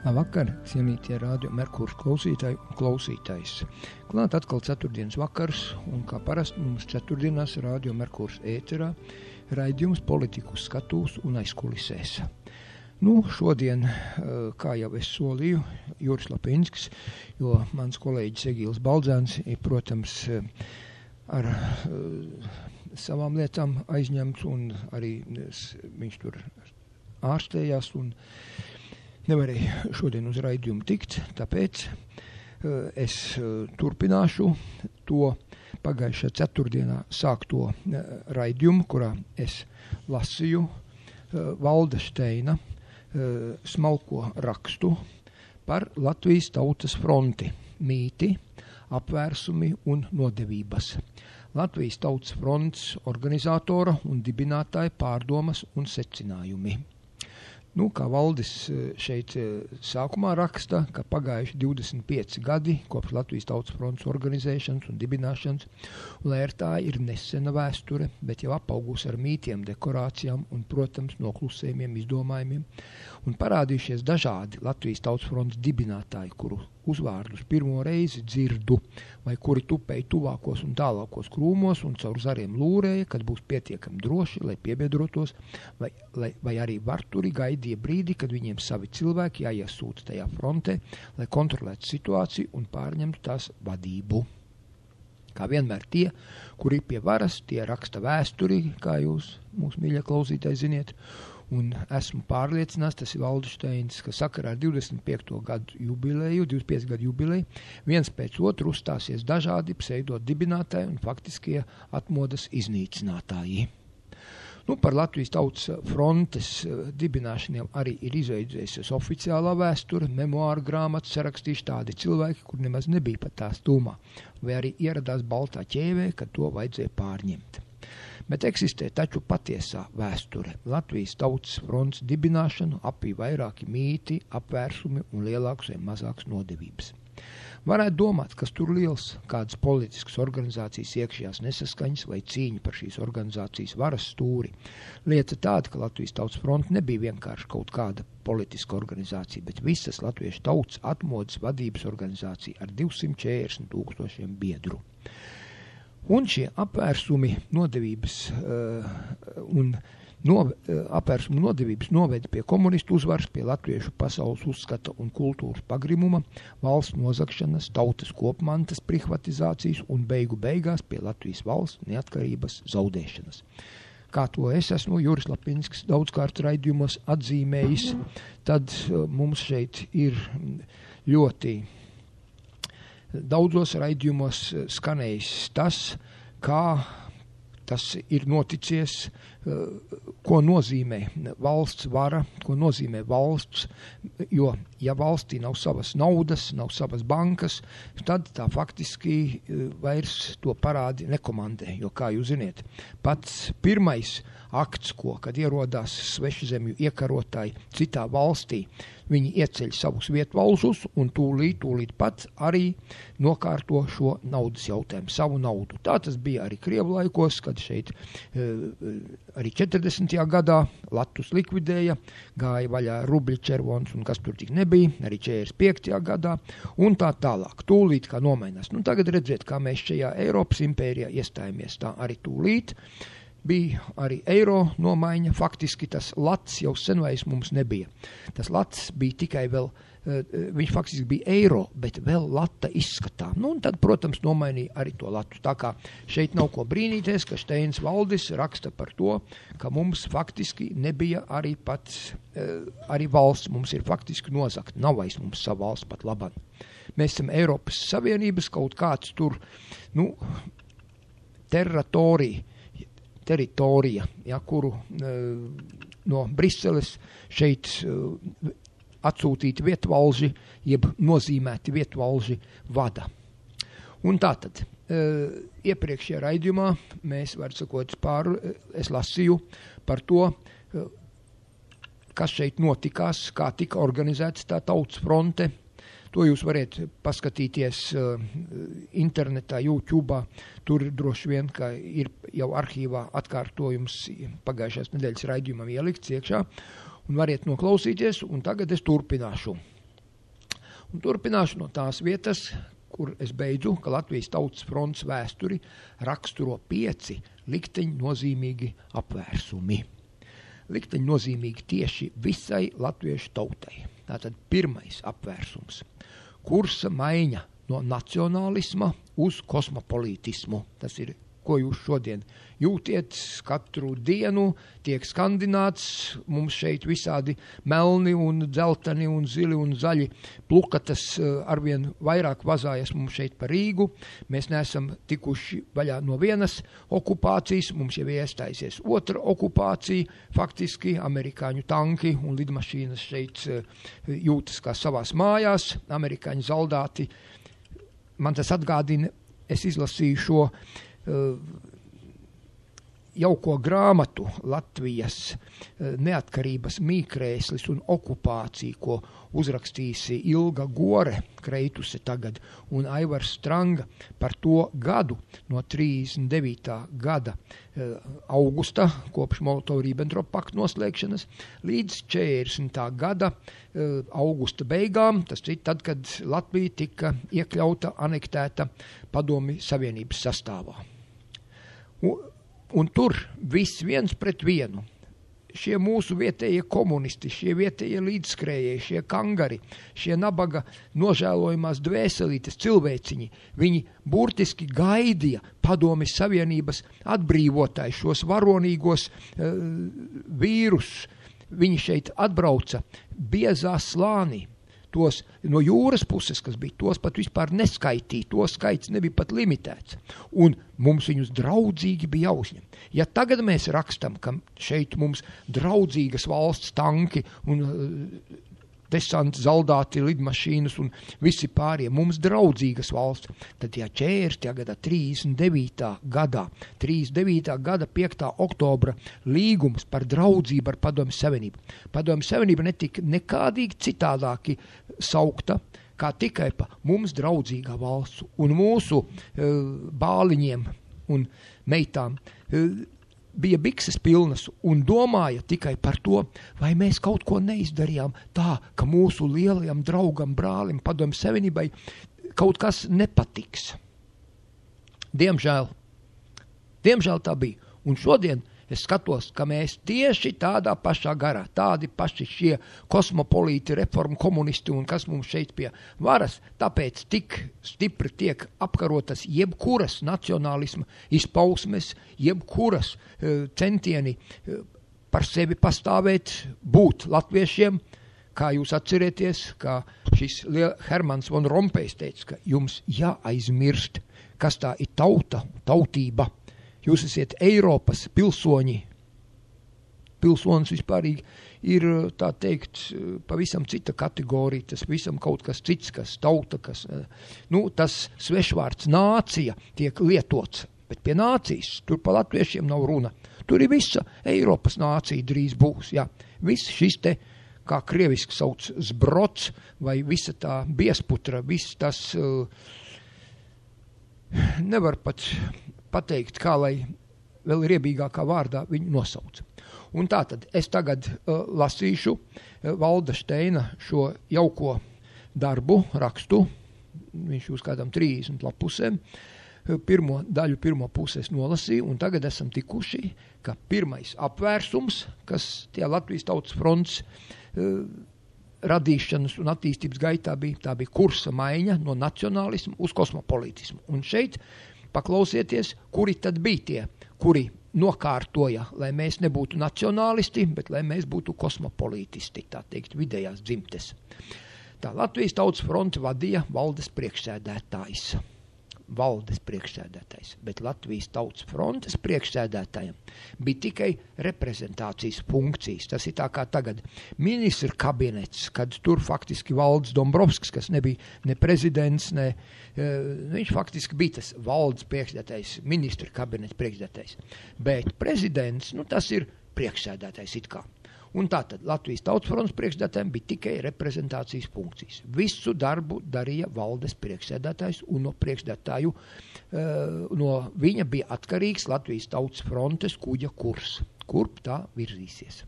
Labvakar, cienītie Radio Merkurs klausītāji un klausītājs. Klāt atkal ceturtdienas vakars, un kā parasti mums ceturtdienās Radio Merkurs ēterā raidījums politiku skatūs un aizkulisēs. Šodien, kā jau es solīju, Juris Lapinskis, jo mans kolēģis Egīls Baldzēns ir, protams, ar savām lietām aizņemts, un arī viņš tur ārstējās, un nevarēja šodien uz raidījumu tikt, tāpēc es turpināšu to pagājušā ceturtdienā sākto raidījumu, kurā es lasīju Valda Steina smalko rakstu par Latvijas tautas fronti, mīti, apvērsumi un nodevības. Latvijas tautas fronts organizatora un dibinātāja pārdomas un secinājumi. Kā Valdis šeit sākumā raksta, ka pagājuši 25 gadi kopš Latvijas tautas fronts organizēšanas un dibināšanas, un lai ar tā ir nesena vēsture, bet jau apaugusi ar mītiem, dekorācijām un, protams, noklusējumiem, izdomājumiem, un parādījušies dažādi Latvijas tautas fronts dibinātāji, kuru uzvārdus pirmo reizi dzirdu, vai kuri tupēja tuvākos un tālākos krūmos un caur zariem lūrēja, kad būs pietiekami droši, lai piebiedrotos, vai arī varturi gaidīja brīdi, kad viņiem savi cilvēki jāiesūta tajā frontē, lai kontrolētu situāciju un pārņemtu tās vadību. Kā vienmēr tie, kuri pie varas, tie raksta vēsturi, kā jūs, mūsu mīļie klausītāji, ziniet, un esmu pārliecināts, tas ir Valda Steins, ka sakarā ar 25. gadu jubileju, 25 gadu jubileju, viens pēc otru uzstāsies dažādi pseido dibinātāji un faktiskie atmodas iznīcinātāji. Par Latvijas tautas frontes dibināšaniem arī ir izveidojusies oficiālā vēsture, memoāru grāmatas sarakstījuši tādi cilvēki, kur nemaz nebija pat tā stūmā, vai arī ieradās baltā ķēvē, kad to vajadzēja pārņemt. Bet eksistē taču patiesā vēsture. Latvijas tautas fronts dibināšanu apvīja vairāki mīti, apvērsumi un lielāks vai mazāks nodevības. Varētu domāt, kas tur liels, kādas politiskas organizācijas iekšējās nesaskaņas vai cīņa par šīs organizācijas varas stūri. Lieta tāda, ka Latvijas tautas fronte nebija vienkārši kaut kāda politiska organizācija, bet visas latviešu tautas atmodas vadības organizācija ar 240 000 biedru. Un šie apvērsumi nodevības noveda pie komunistu uzvaras, pie latviešu pasaules uzskata un kultūras pagrimuma, valsts nozagšanas, tautas kopmantas privatizācijas un beigās pie Latvijas valsts neatkarības zaudēšanas. Kā to es esmu Juris Lapinskis daudzkārt raidījumos atzīmējis, tad mums šeit ir ļoti daudzos raidījumos skanējis tas, kā tas ir noticies, ko nozīmē valsts vara, ko nozīmē valsts, jo ja valstī nav savas naudas, nav savas bankas, tad tā faktiski vairs to parādi nekomandē, jo, kā jūs ziniet, pats pirmais akts, kad ierodās svešzemju iekarotāji citā valstī, viņi ieceļ savus vietvalžus un tūlīt pat arī nokārto šo naudas jautājumu, savu naudu. Tā tas bija arī Krievu laikos, kad šeit arī 40. gadā Latvus likvidēja, gāja vaļā rubļi, červons un kas tur tik nebija, arī 45. gadā un tā tālāk. Tūlīt kā nomainās. Tagad redziet, kā mēs šajā Eiropas impērijā iestājamies, tā arī tūlīt. Bija arī eiro nomaiņa, faktiski tas lats jau sen vairs mums nebija. Tas lats bija tikai vēl, viņš faktiski bija eiro, bet vēl lata izskatā. Un tad, protams, nomainīja arī to latu. Tā kā šeit nav ko brīnīties, ka Steins Valdis raksta par to, ka mums faktiski nebija arī pats, arī valsts mums ir faktiski nozagta. Nav vairs mums savu valsts pat labāk. Mēs esam Eiropas Savienības kaut kāds tur, teritorija, kuru no Briseles šeit atsūtīti vietvalži, jeb nozīmēti vietvalži vada. Un tātad, iepriekšējā raidījumā mēs, es lasīju par to, kas šeit notikās, kā tika organizēts tā tautas fronte. To jūs variet paskatīties internetā, YouTube. Tur droši vien, ka ir jau arhīvā atkārtojums pagājušās nedēļas raidījumam ielikts iekšā. Un variet noklausīties, un tagad es turpināšu. Un turpināšu no tās vietas, kur es beidzu, ka Latvijas Tautas frontes vēsturi raksturo 5 likteņi nozīmīgi apvērsumi. Likteņi nozīmīgi tieši visai latviešu tautai. Tātad pirmais apvērsums. Kursa maiņa no nacionālisma uz kosmopolītismu. Tas ir, ko jūs šodien jūtiet, katru dienu tiek skandināts, mums šeit visādi melni un dzelteni un zili un zaļi plukatas arvien vairāk vazājas mums šeit par Rīgu. Mēs neesam tikuši vaļā no vienas okupācijas, mums jau iestājusies otra okupācija, faktiski amerikāņu tanki un lidmašīnas šeit jūtas kā savās mājās, amerikāņu zaldāti. Man tas atgādina, es izlasīju šo jauko grāmatu Latvijas neatkarības mīkrēslis un okupācija, ko uzrakstījusi Ilga Gore, kreituse tagad, un Aivars Stranga par to gadu no 39. gada augusta, kopš Molotov-Ribbentrop pakta noslēgšanas, līdz 40. gada augusta beigām, tas ir tad, kad Latvija tika iekļauta, anektēta Padomju Savienības sastāvā. Un tur viss viens pret vienu. Šie mūsu vietējie komunisti, šie vietējie līdzskrējēji, šie kangari, šie nabaga nožēlojumās dvēselītes cilvēciņi, viņi burtiski gaidīja Padomju Savienības atbrīvotāju, šos varonīgos vīrus. Viņi šeit atbrauca biezā slānī. Tos no jūras puses, kas bija, tos pat vispār neskaitīja, to skaits nebija pat limitēts. Un mums viņus draudzīgi bija jāuzņem. Ja tagad mēs rakstam, ka šeit mums draudzīgas valsts tanki un desanti, zaldāti, lidmašīnas un visi pārējie, mums draudzīgas valsts, tad ja 40. gadā, 39. gada 5. oktobra līgums par draudzību ar Padomju Savienību. Padomju Savienība netika nekādīgi citādāki saukta, kā tikai pa mums draudzīgā valsts un mūsu bāliņiem un meitām bija bikses pilnas un domāja tikai par to, vai mēs kaut ko neizdarījām tā, ka mūsu lielajam draugam, brālim, Padomju Savienībai kaut kas nepatiks. Diemžēl tā bija. Un šodien es skatos, ka mēs tieši tādā pašā garā, tādi paši šie kosmopolīti, reformu komunisti un kas mums šeit pie varas, tāpēc tik stipri tiek apkarotas jebkuras nacionālisma izpausmes, jebkuras centieni par sevi pastāvēt, būt latviešiem, kā jūs atcerieties, kā šis Hermans von Rompējs teica, ka jums jāaizmirst, kas tā ir tautība. Jūs esat Eiropas pilsoņi. Pilsonis vispārīgi ir, tā teikt, pavisam cita kategorija, tas visam kaut kas cits, kas tauta, kas, tas svešvārds nācija tiek lietots, bet pie nācijas tur pa latviešiem nav runa. Tur ir visa Eiropas nācija drīz būs, jā. Viss šis te, kā krieviski sauc, zbrots, vai visa tā biesputra, viss tas, nevar pat pateikt, kā lai vēl riebīgākā vārdā viņu nosauc. Un tātad es tagad lasīšu Valda Steina šo jauko darbu, rakstu, viņš uz kādām 30 lapusēm, pirmo daļu, pirmo pusi es nolasīju, un tagad esam tikuši, ka pirmais apvērsums, kas tie Latvijas Tautas fronts radīšanas un attīstības gaitā bija, tā bija kursa maiņa no nacionālismu uz kosmopolītismu. Un šeit paklausieties, kuri tad bija tie, kuri nokārtoja, lai mēs nebūtu nacionālisti, bet lai mēs būtu kosmopolītisti, tā teikt, vidējās dzimtes. Tā Latvijas Tautas fronte vadīja valdes priekšsēdētājs, bet Latvijas Tautas frontes priekšsēdētājiem bija tikai reprezentācijas funkcijas. Tas ir tā kā tagad ministra kabinets, kad tur faktiski Valdis Dombrovskis, kas nebija ne prezidents, viņš faktiski bija tas valdes priekšsēdētājs, ministra kabinets priekšsēdētājs. Bet prezidents, tas ir priekšsēdētājs it kā. Un tātad Latvijas Tautas frontes priekšsēdētājiem bija tikai reprezentācijas funkcijas. Visu darbu darīja valdes priekšsēdētājs un no priekšsēdētāju, no viņa bija atkarīgs Latvijas Tautas frontes kuģa kurs, kurp tā virzīsies.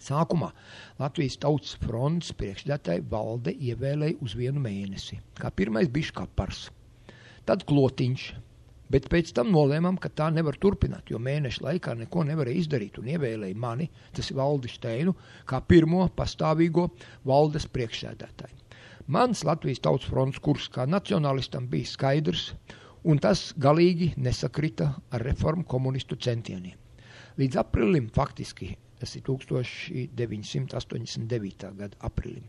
Sākumā Latvijas Tautas frontes priekšsēdētāju valde ievēlēja uz 1 mēnesi, kā pirmais bija Škapars, tad Klotiņš, bet pēc tam nolēmām, ka tā nevar turpināt, jo mēneša laikā neko nevarēja izdarīt un ievēlēja mani, tas ir Valdi Steinu, kā pirmo pastāvīgo valdes priekšsēdētāju. Mans Latvijas Tautas frontes kurs kā nacionālistam bija skaidrs, un tas galīgi nesakrita ar reformu komunistu centieniem. Līdz aprīlim faktiski, tas ir 1989. Gada aprīlim.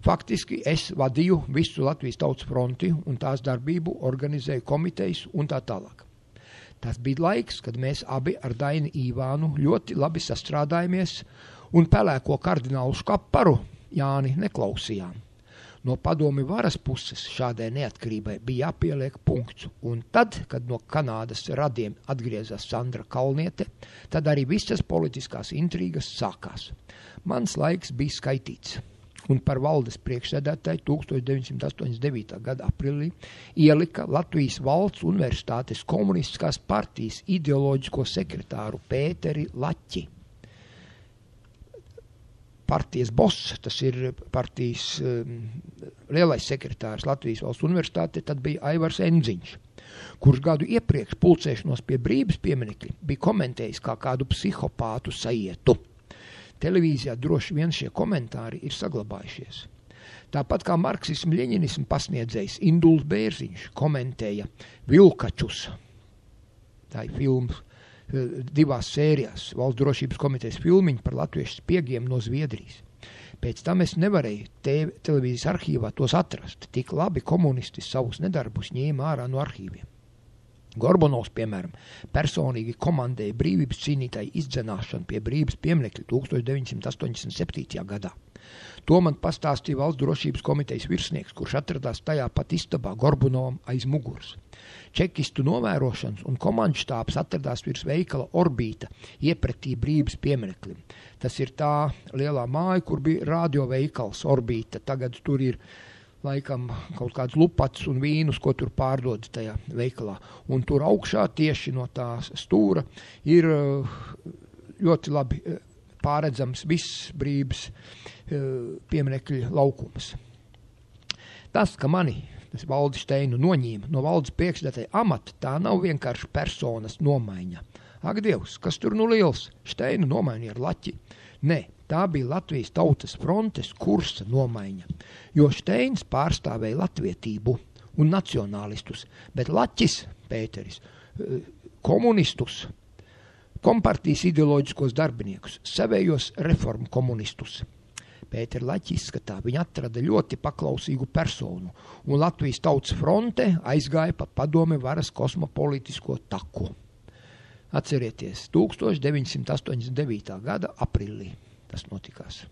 Faktiski es vadīju visu Latvijas Tautas fronti un tās darbību organizēju komitejas un tā tālāk. Tas bija laiks, kad mēs abi ar Daini Īvānu ļoti labi sastrādājamies un pelēko kardinālu Škaparu Jāni neklausījām. No padomi varas puses šādai neatkarībai bija jāpieliek punkts, un tad, kad no Kanādas radiem atgriezās Sandra Kalniete, tad arī visas politiskās intrigas sākās. Mans laiks bija skaitīts, un par valdes priekšsēdētāju 1989. Gada aprīlī ielika Latvijas Valsts Universitātes komunistiskās partijas ideoloģisko sekretāru Pēteri Laķi. Partijas boss, tas ir partijas lielais sekretārs Latvijas Valsts Universitāte, tad bija Aivars Endziņš, kurš gadu iepriekš pulcēšanos pie Brības pieminekļa bija komentējis kā kādu psihopātu saietu. Televīzijā droši vien šie komentāri ir saglabājušies. Tāpat kā marksismu ļeņinismu pasniedzējs Induls Bērziņš komentēja Vilkačus, tā ir filmas, 2 sērijās Valsts drošības komitejas filmiņu par latviešu spiegiem no Zviedrijas. Pēc tam es nevarēju televīzijas arhīvā tos atrast, tik labi komunisti savus nedarbus ņēma ārā no arhīviem. Gorbunovs, piemēram, personīgi komandēja brīvības cīnītāju izdzenāšanu pie Brības pieminekļa 1987. gadā. To man pastāstīja Valsts drošības komitejas virsnieks, kurš atradās tajā pat istabā Gorbunovam aiz muguras. Čekistu novērošanas un komandu štābs atradās virs veikala Orbīta, iepretī Brības piemineklim. Tas ir tā lielā māja, kur bija radioveikals Orbīta. Tagad tur ir laikam kaut kāds lupats un vīnus, ko tur pārdod tajā veikalā. Un tur augšā tieši no tās stūra ir ļoti labi pārredzams viss Brības pieminekļa laukums. Tas, ka mani Valdi Steinu noņēma no valdes priekšsēdētāja amata, tā nav vienkārši personas nomaiņa. Ak, Dievs, kas tur nu liels? Steinu nomainīja ar Laķi? Nē, tā bija Latvijas Tautas frontes kursa nomaiņa, jo Steins pārstāvēja latvietību un nacionālistus, bet Laķis, Pēteris, komunistus, kompartijas ideoloģiskos darbiniekus, savējos reformu komunistus. Pēteri Laķi izskatā, viņa atrada ļoti paklausīgu personu, un Latvijas Tautas fronte aizgāja pa padomi varas kosmopolitisko taku. Atcerieties, 1989. Gada aprīlī tas notikās.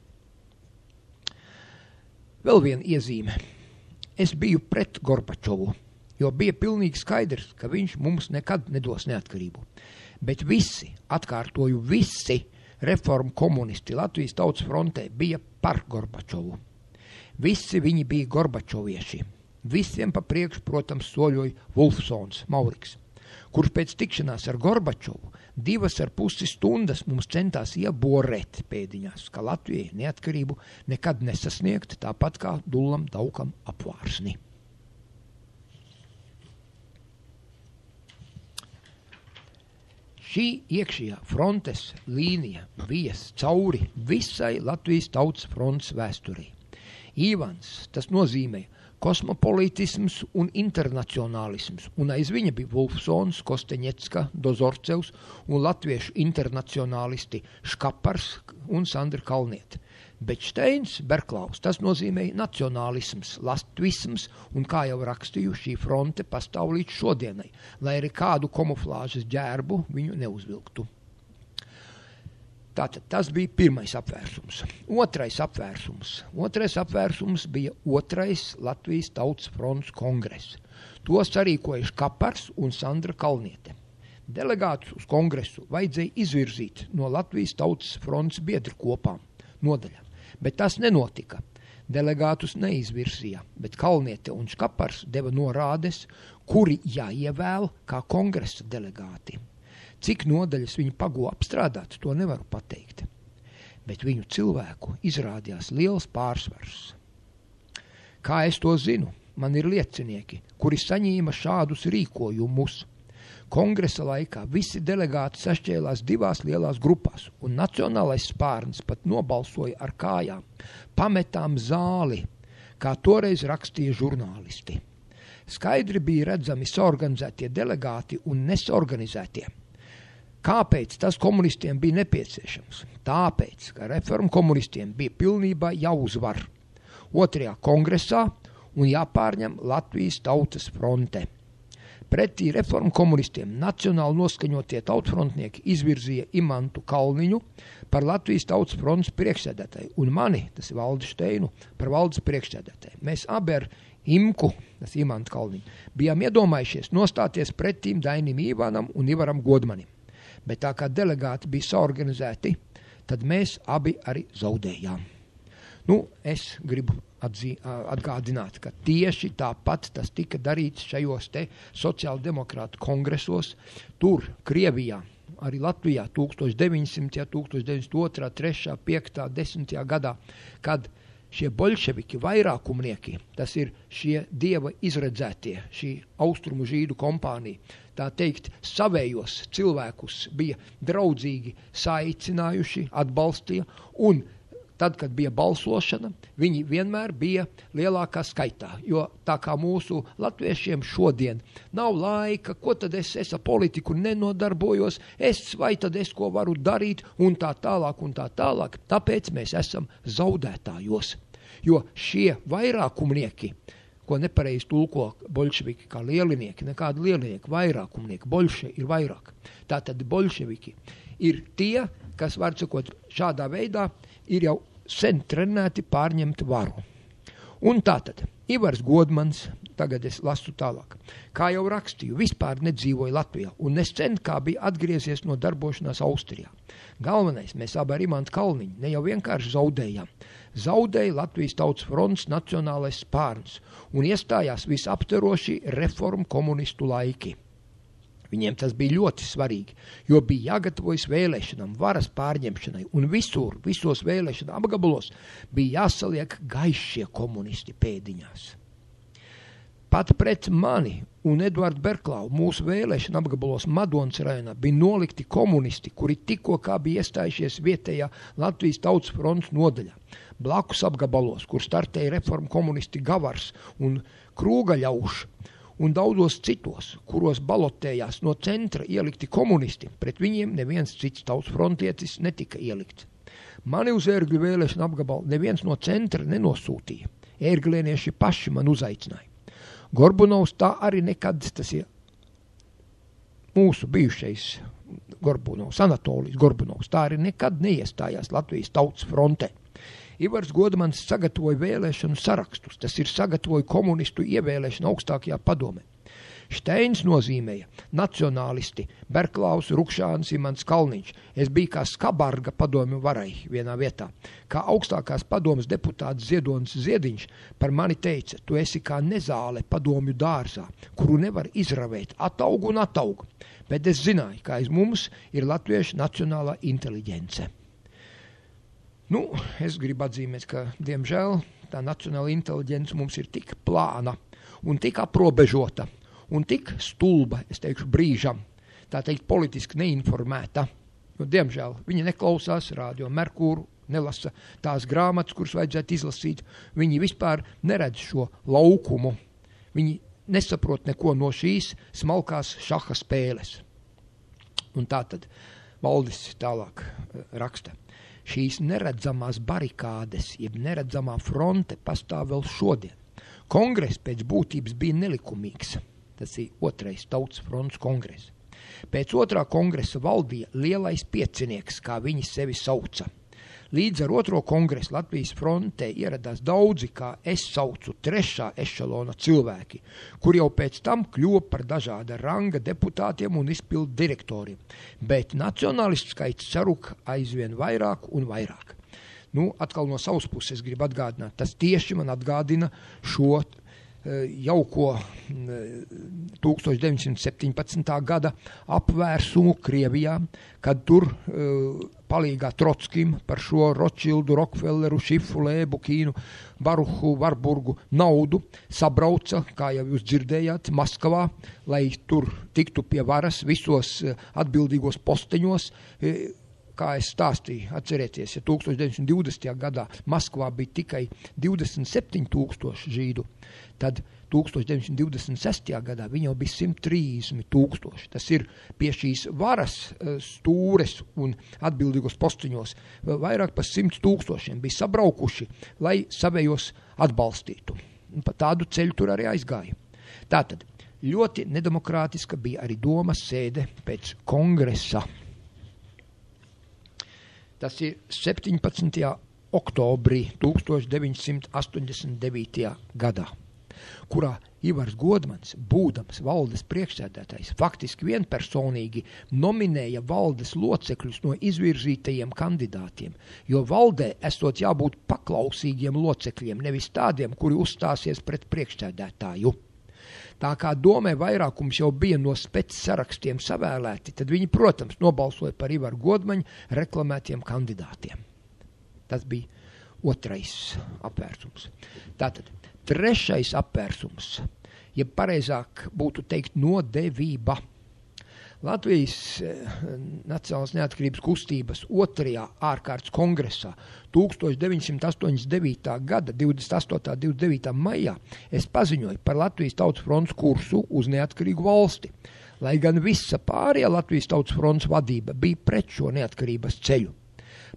Vēl viena iezīme. Es biju pret Gorbačovu, jo bija pilnīgi skaidrs, ka viņš mums nekad nedos neatkarību. Bet visi, atkārtoju visi, reformu komunisti Latvijas Tautas frontē bija par Gorbačovu. Visi viņi bija gorbačovieši. Visiem pa priekšu, protams, soļoja Wolfsons Mauriks, kurš pēc tikšanās ar Gorbačovu 2,5 stundas mums centās ieborēt pēdiņās, ka Latvijai neatkarību nekad nesasniegt, tāpat kā Dullam Daukam apvārsni. Šī iekšējā frontes līnija vies cauri visai Latvijas Tautas frontes vēsturī. Īvans, tas nozīmē kosmopolitisms un internacionālisms, un aiz viņa bija Wolfsons, Kosteņecka, Dozorcevs un latviešu internacionālisti Škapars un Sandra Kalniete. Bet Steins, Berklaus, tas nozīmē nacionālisms, latvisms, un kā jau rakstīju, šī fronte pastāv līdz šodienai, lai arī kādu kamuflāžas ģērbu viņu neuzvilktu. Tātad tas bija pirmais apvērsums. Otrais apvērsums bija otrais Latvijas Tautas frontes kongress. To sarīkoja Škapars un Sandra Kalniete. Delegātus uz kongresu vajadzēja izvirzīt no Latvijas Tautas frontes biedru kopām, nodaļām, bet tas nenotika. Delegātus neizvirsīja, bet Kalniete un Škapars deva norādes, kuri jāievēl kā kongresa delegāti. Cik nodaļas viņi pago apstrādāt, to nevaru pateikt. bet viņu cilvēku izrādījās liels pārsvars. Kā es to zinu? Man ir liecinieki, kuri saņēma šādus rīkojumus. Kongresa laikā visi delegāti sašķēlās 2 lielās grupās, un nacionālais spārns pat nobalsoja ar kājām, pametām zāli, kā toreiz rakstīja žurnālisti. Skaidri bija redzami saorganizētie delegāti un nesaorganizētie. Kāpēc tas komunistiem bija nepieciešams? Tāpēc, ka reformu komunistiem bija pilnībā jāuzvar 2. kongresā un jāpārņem Latvijas Tautas fronte. Pretī reformu komunistiem nacionāli noskaņotie tautfrontnieki izvirzīja Imantu Kalniņu par Latvijas Tautas frontes priekšsēdētāju un mani, tas ir Valdi Šteinu, par valdes priekšsēdētāju. Mēs abi ar Imku, tas Imantu Kalniņu, bijām iedomājušies nostāties pretīm Dainim Īvanam un Ivaram Godmanim. Bet tā kā delegāti bija saorganizēti, tad mēs abi arī zaudējām. Es gribu atgādināt, ka tieši tāpat tas tika darīts šajos te sociāldemokrātu kongresos, tur, Krievijā, arī Latvijā 1900, 1902, 3, 5, 10 gadā, kad šie boļševiki, vairākumnieki, tas ir šie dieva izredzētie, šī austrumu žīdu kompānija, tā teikt, savējos cilvēkus bija draudzīgi saicinājuši, atbalstīja, un tad, kad bija balsošana, viņi vienmēr bija lielākā skaitā, jo tā kā mūsu latviešiem šodien nav laika, ko tad es ar politiku nenodarbojos, vai tad es ko varu darīt, un tā tālāk, tāpēc mēs esam zaudētājos, jo šie vairākumnieki, ko nepareizi tulko boļševiki kā lielinieki, nekādi lielinieki, vairākumnieki, boļše ir vairāk. Tātad boļševiki ir tie, kas, var sakot, šādā veidā ir jau sen trenēti pārņemt varu. Un tātad, Ivars Godmans, tagad es lasu tālāk, kā jau rakstīju, vispār nedzīvoja Latvijā, un nesen kā bija atgriezies no darbošanās Austrijā. Galvenais, mēs abi ar Imantu Kalniņu ne jau vienkārši zaudējām. Zaudēja Latvijas Tautas fronts nacionālais spārns un iestājās visaptveroši reformu komunistu laiki. Viņiem tas bija ļoti svarīgi, jo bija jāgatavojas vēlēšanām, varas pārņemšanai, un visos vēlēšana apgabalos bija jāsaliek gaišie komunisti pēdiņās. Pat pret mani un Eduardu Berklau mūsu vēlēšana apgabalos Madonas rajonā bija nolikti komunisti, kuri tikko kā bija iestājušies vietējā Latvijas Tautas fronts nodaļā. Blakus apgabalos, kur startēja reformu komunisti Gavars un Krūgaļauš, un daudzos citos, kuros balotējās no centra ielikti komunisti, pret viņiem neviens cits tautas frontietis netika ielikts. Mani uz ērgļu vēlēšanu apgabalu neviens no centra nenosūtīja. Ērglienieši paši man uzaicināja. Gorbunovs tā arī nekad, tas ir mūsu bijušais Gorbunovs, Anatolijs Gorbunovs, tā arī nekad neiestājās Latvijas Tautas frontē. Ivars Godmans sagatavoja vēlēšanu sarakstus, tas ir sagatavoja komunistu ievēlēšanu augstākajā padomē. Šteins nozīmēja nacionālisti, Berklaus, Rukšāns, Imants Kalniņš. Es biju kā Skabarga padomju varai vienā vietā. Kā augstākās padomas deputāts Ziedonis Ziediņš par mani teica, tu esi kā nezāle padomju dārzā, kuru nevar izravēt, ataug un ataug. Bet es zināju, ka aiz mums ir latviešu nacionālā inteliģence. Es gribu atzīmēt, ka, diemžēl, tā nacionāla inteliģence mums ir tik plāna un tik aprobežota un tik stulba, es teikšu, brīžam, tā teikt, politiski neinformēta. Jo, diemžēl, viņi neklausās Radio Merkūru, nelasa tās grāmatas, kuras vajadzētu izlasīt. Viņi vispār neredz šo laukumu. Viņi nesaprot neko no šīs smalkās šaha spēles. Un tātad Valdis tālāk raksta. Šīs neredzamās barikādes, jeb neredzamā fronte pastāv vēl šodien. Kongress pēc būtības bija nelikumīgs. Tas ir 2. Tautas fronts kongress. Pēc 2. kongresa valdīja lielais piecinieks, kā viņi sevi sauca. Līdz ar 2. kongresu Latvijas frontē ieradās daudzi, kā es saucu, 3. ešalona cilvēki, kur jau pēc tam kļuva par dažāda ranga deputātiem un izpildu direktoriem, bet nacionālistu skaits saruka aizvien vairāk un vairāk. Atkal no savas puses gribu atgādināt, tas tieši man atgādina šo jauko 1917. gada apvērsumu Krievijā, kad tur palīgā Trotskim par šo Rothschildu, Rockefelleru, Šifu, Lēbu, Kīnu, Baruhu, Varburgu naudu sabrauca, kā jau jūs dzirdējāt, Maskavā, lai tur tiktu pie varas visos atbildīgos posteņos. Kā es stāstīju, atcerieties, ja 1920. gadā Maskavā bija tikai 27,000 žīdu, tad 1926. gadā viņi jau bija 130,000. Tas ir pie šīs varas stūres un atbildīgos postiņos vairāk par 100,000 bija sabraukuši, lai savējos atbalstītu. Un pa tādu ceļu tur arī aizgāja. Tātad ļoti nedemokrātiska bija arī domas sēde pēc kongresa. Tas ir 17. oktobrī 1989. gadā, kurā Ivars Godmans, būdams valdes priekšsēdētājs, faktiski vienpersonīgi nominēja valdes locekļus no izvirzītajiem kandidātiem, jo valdē esot jābūt paklausīgiem locekļiem, nevis tādiem, kuri uzstāsies pret priekšsēdētāju. Tā kā domē vairākums jau bija no specsarakstiem savēlēti, tad viņi, protams, nobalsoja par Ivaru Godmaņu reklamētiem kandidātiem. Tas bija otrais apvērsums. Tātad trešais apvērsums, ja pareizāk būtu teikt nodevība. Latvijas Nacionālās neatkarības kustības otrajā ārkārtas kongresā 1989. gada 28. 29. maijā es paziņoju par Latvijas Tautas frontes kursu uz neatkarīgu valsti, lai gan visa pārējā Latvijas Tautas frontes vadība bija pret šo neatkarības ceļu.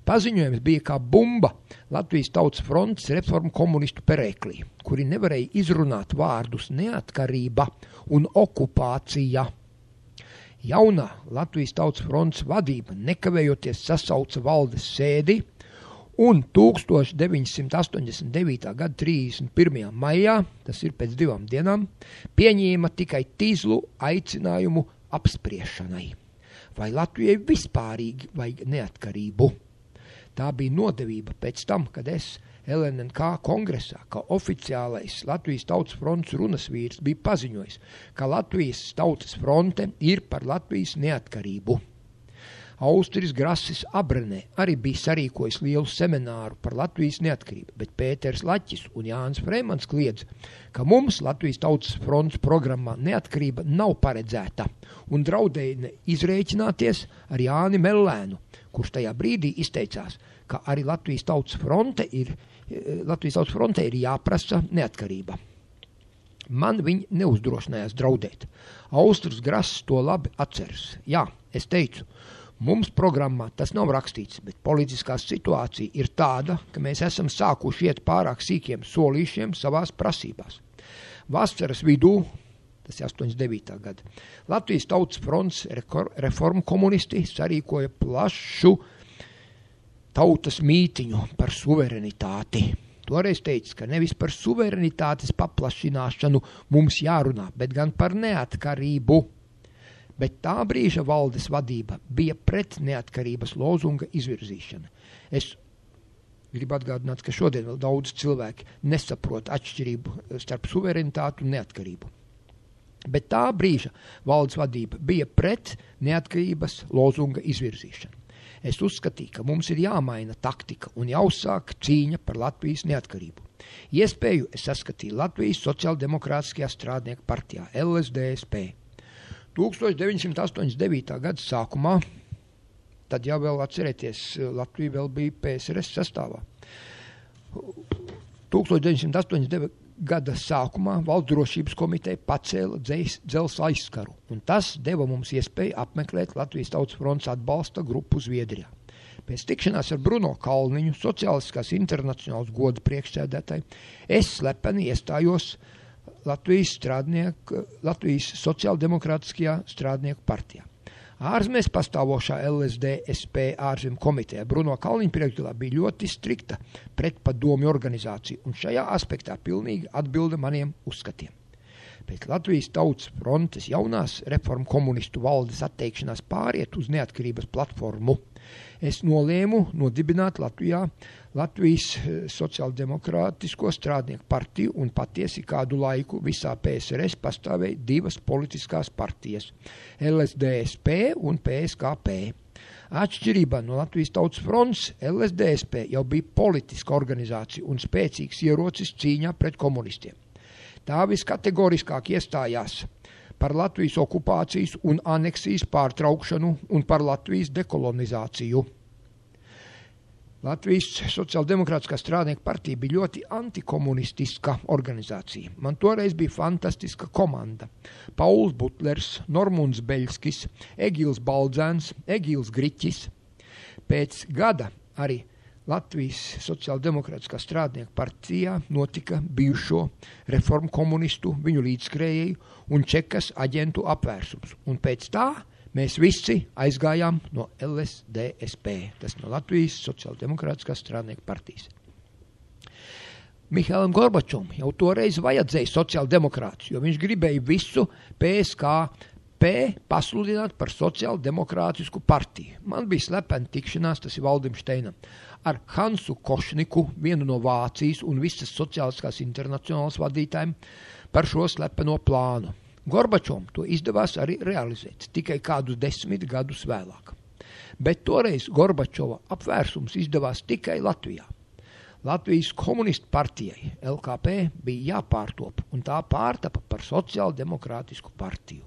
Paziņojums bija kā bumba Latvijas Tautas frontes reformu komunistu perēklī, kuri nevarēja izrunāt vārdus neatkarība un okupācija. Jaunā Latvijas Tautas frontes vadība nekavējoties sasauca valdes sēdi un 1989. gada 31. maijā, tas ir pēc 2 dienām, pieņēma tikai tīzlu aicinājumu apspriešanai. Vai Latvijai vispārīgi vajag neatkarību? Tā bija nodevība pēc tam, kad es LNNK kongresā, kā oficiālais Latvijas Tautas frontes runas vīrs, bija paziņojis, ka Latvijas Tautas fronte ir par Latvijas neatkarību. Austris Grasis Abrenē arī bija sarīkojis lielu semināru par Latvijas neatkarību, bet Pēters Laķis un Jānis Freimans kliedz, ka mums Latvijas Tautas frontes programmā neatkarība nav paredzēta un draudēja izrēķināties ar Jāni Mellēnu, kurš tajā brīdī izteicās, ka arī Latvijas Tautas fronte ir jāprasa neatkarība. Man viņi neuzdrošinājās draudēt. Austris Grass to labi atceras. Jā, es teicu, mums programmā tas nav rakstīts, bet politiskā situācija ir tāda, ka mēs esam sākuši iet pārāk sīkiem solīšiem savās prasībās. Vasaras vidū, tas ir 89. gada, Latvijas Tautas frontes reformu komunisti sarīkoja plašu tautas mītiņu par suverenitāti. Toreiz teica, ka nevis par suverenitātes paplašināšanu mums jārunā, bet gan par neatkarību. Bet tā brīža valdes vadība bija pret neatkarības lozunga izvirzīšana. Es gribu atgādināt, ka šodien vēl daudz cilvēki nesaprot atšķirību starp suverenitātu un neatkarību. Bet tā brīža valdes vadība bija pret neatkarības lozunga izvirzīšanu. Es uzskatīju, ka mums ir jāmaina taktika un jāuzsāk cīņa par Latvijas neatkarību. Iespēju es saskatīju Latvijas sociāldemokrātiskajā strādnieku partijā LSDSP. 1989. gada sākumā, tad jau vēl atcerieties, Latvija vēl bija PSRS sastāvā. 1989. gada sākumā Valsts drošības komiteja pacēla dzelzs aizskaru, un tas deva mums iespēju apmeklēt Latvijas Tautas frontes atbalsta grupu Zviedrijā. Pēc tikšanās ar Bruno Kalniņu, Sociālistiskās internacionālas goda priekšsēdētāju, es slepeni iestājos Latvijas sociāldemokrātiskajā strādnieku partijā. Ārzemēs pastāvošā LSDSP ārzemju komiteja Bruno Kalniņa priekšgalā bija ļoti strikta pret padomju organizāciju, un šajā aspektā pilnīgi atbilda maniem uzskatiem. Pēc Latvijas Tautas frontes jaunās reformu komunistu valdes atteikšanās pāriet uz neatkarības platformu, es nolēmu nodibināt Latvijas sociāldemokrātisko strādnieku partiju un patiesi kādu laiku visā PSRS pastāvēja divas politiskās partijas – LSDSP un PSKP. Atšķirībā no Latvijas Tautas fronts, LSDSP jau bija politiska organizācija un spēcīgs ierocis cīņā pret komunistiem. Tā viskategoriskāk iestājās par Latvijas okupācijas un aneksijas pārtraukšanu un par Latvijas dekolonizāciju. Latvijas sociāldemokrātiskā strādnieku partija bija ļoti antikomunistiska organizācija. Man toreiz bija fantastiska komanda. Pauls Butlers, Normunds Beļskis, Egils Baldzēns, Egils Griķis. Pēc gada arī Latvijas sociāldemokrātiskā strādnieku partijā notika bijušo reformu komunistu, viņu līdzskrējēju un čekas aģentu apvērsums. Un pēc tā mēs visi aizgājām no LSDSP, tas no Latvijas sociāldemokrātiskās strādnieku partijas. Mihailam Gorbačovam jau toreiz vajadzēja sociāldemokrātus, jo viņš gribēja visu PSKP pasludināt par sociāldemokrātisku partiju. Man bija slepena tikšanās, tas ir Valdim Šteinam, ar Hansu Košniku, vienu no Vācijas un visas sociāliskās internacionālas vadītājiem, par šo slepeno plānu. Gorbačovam to izdevās arī realizēt, tikai kādus 10 gadus vēlāk. Bet toreiz Gorbačova apvērsums izdevās tikai Latvijā. Latvijas komunistu partijai, LKP, bija jāpārtop, un tā pārtapa par sociāldemokrātisku partiju.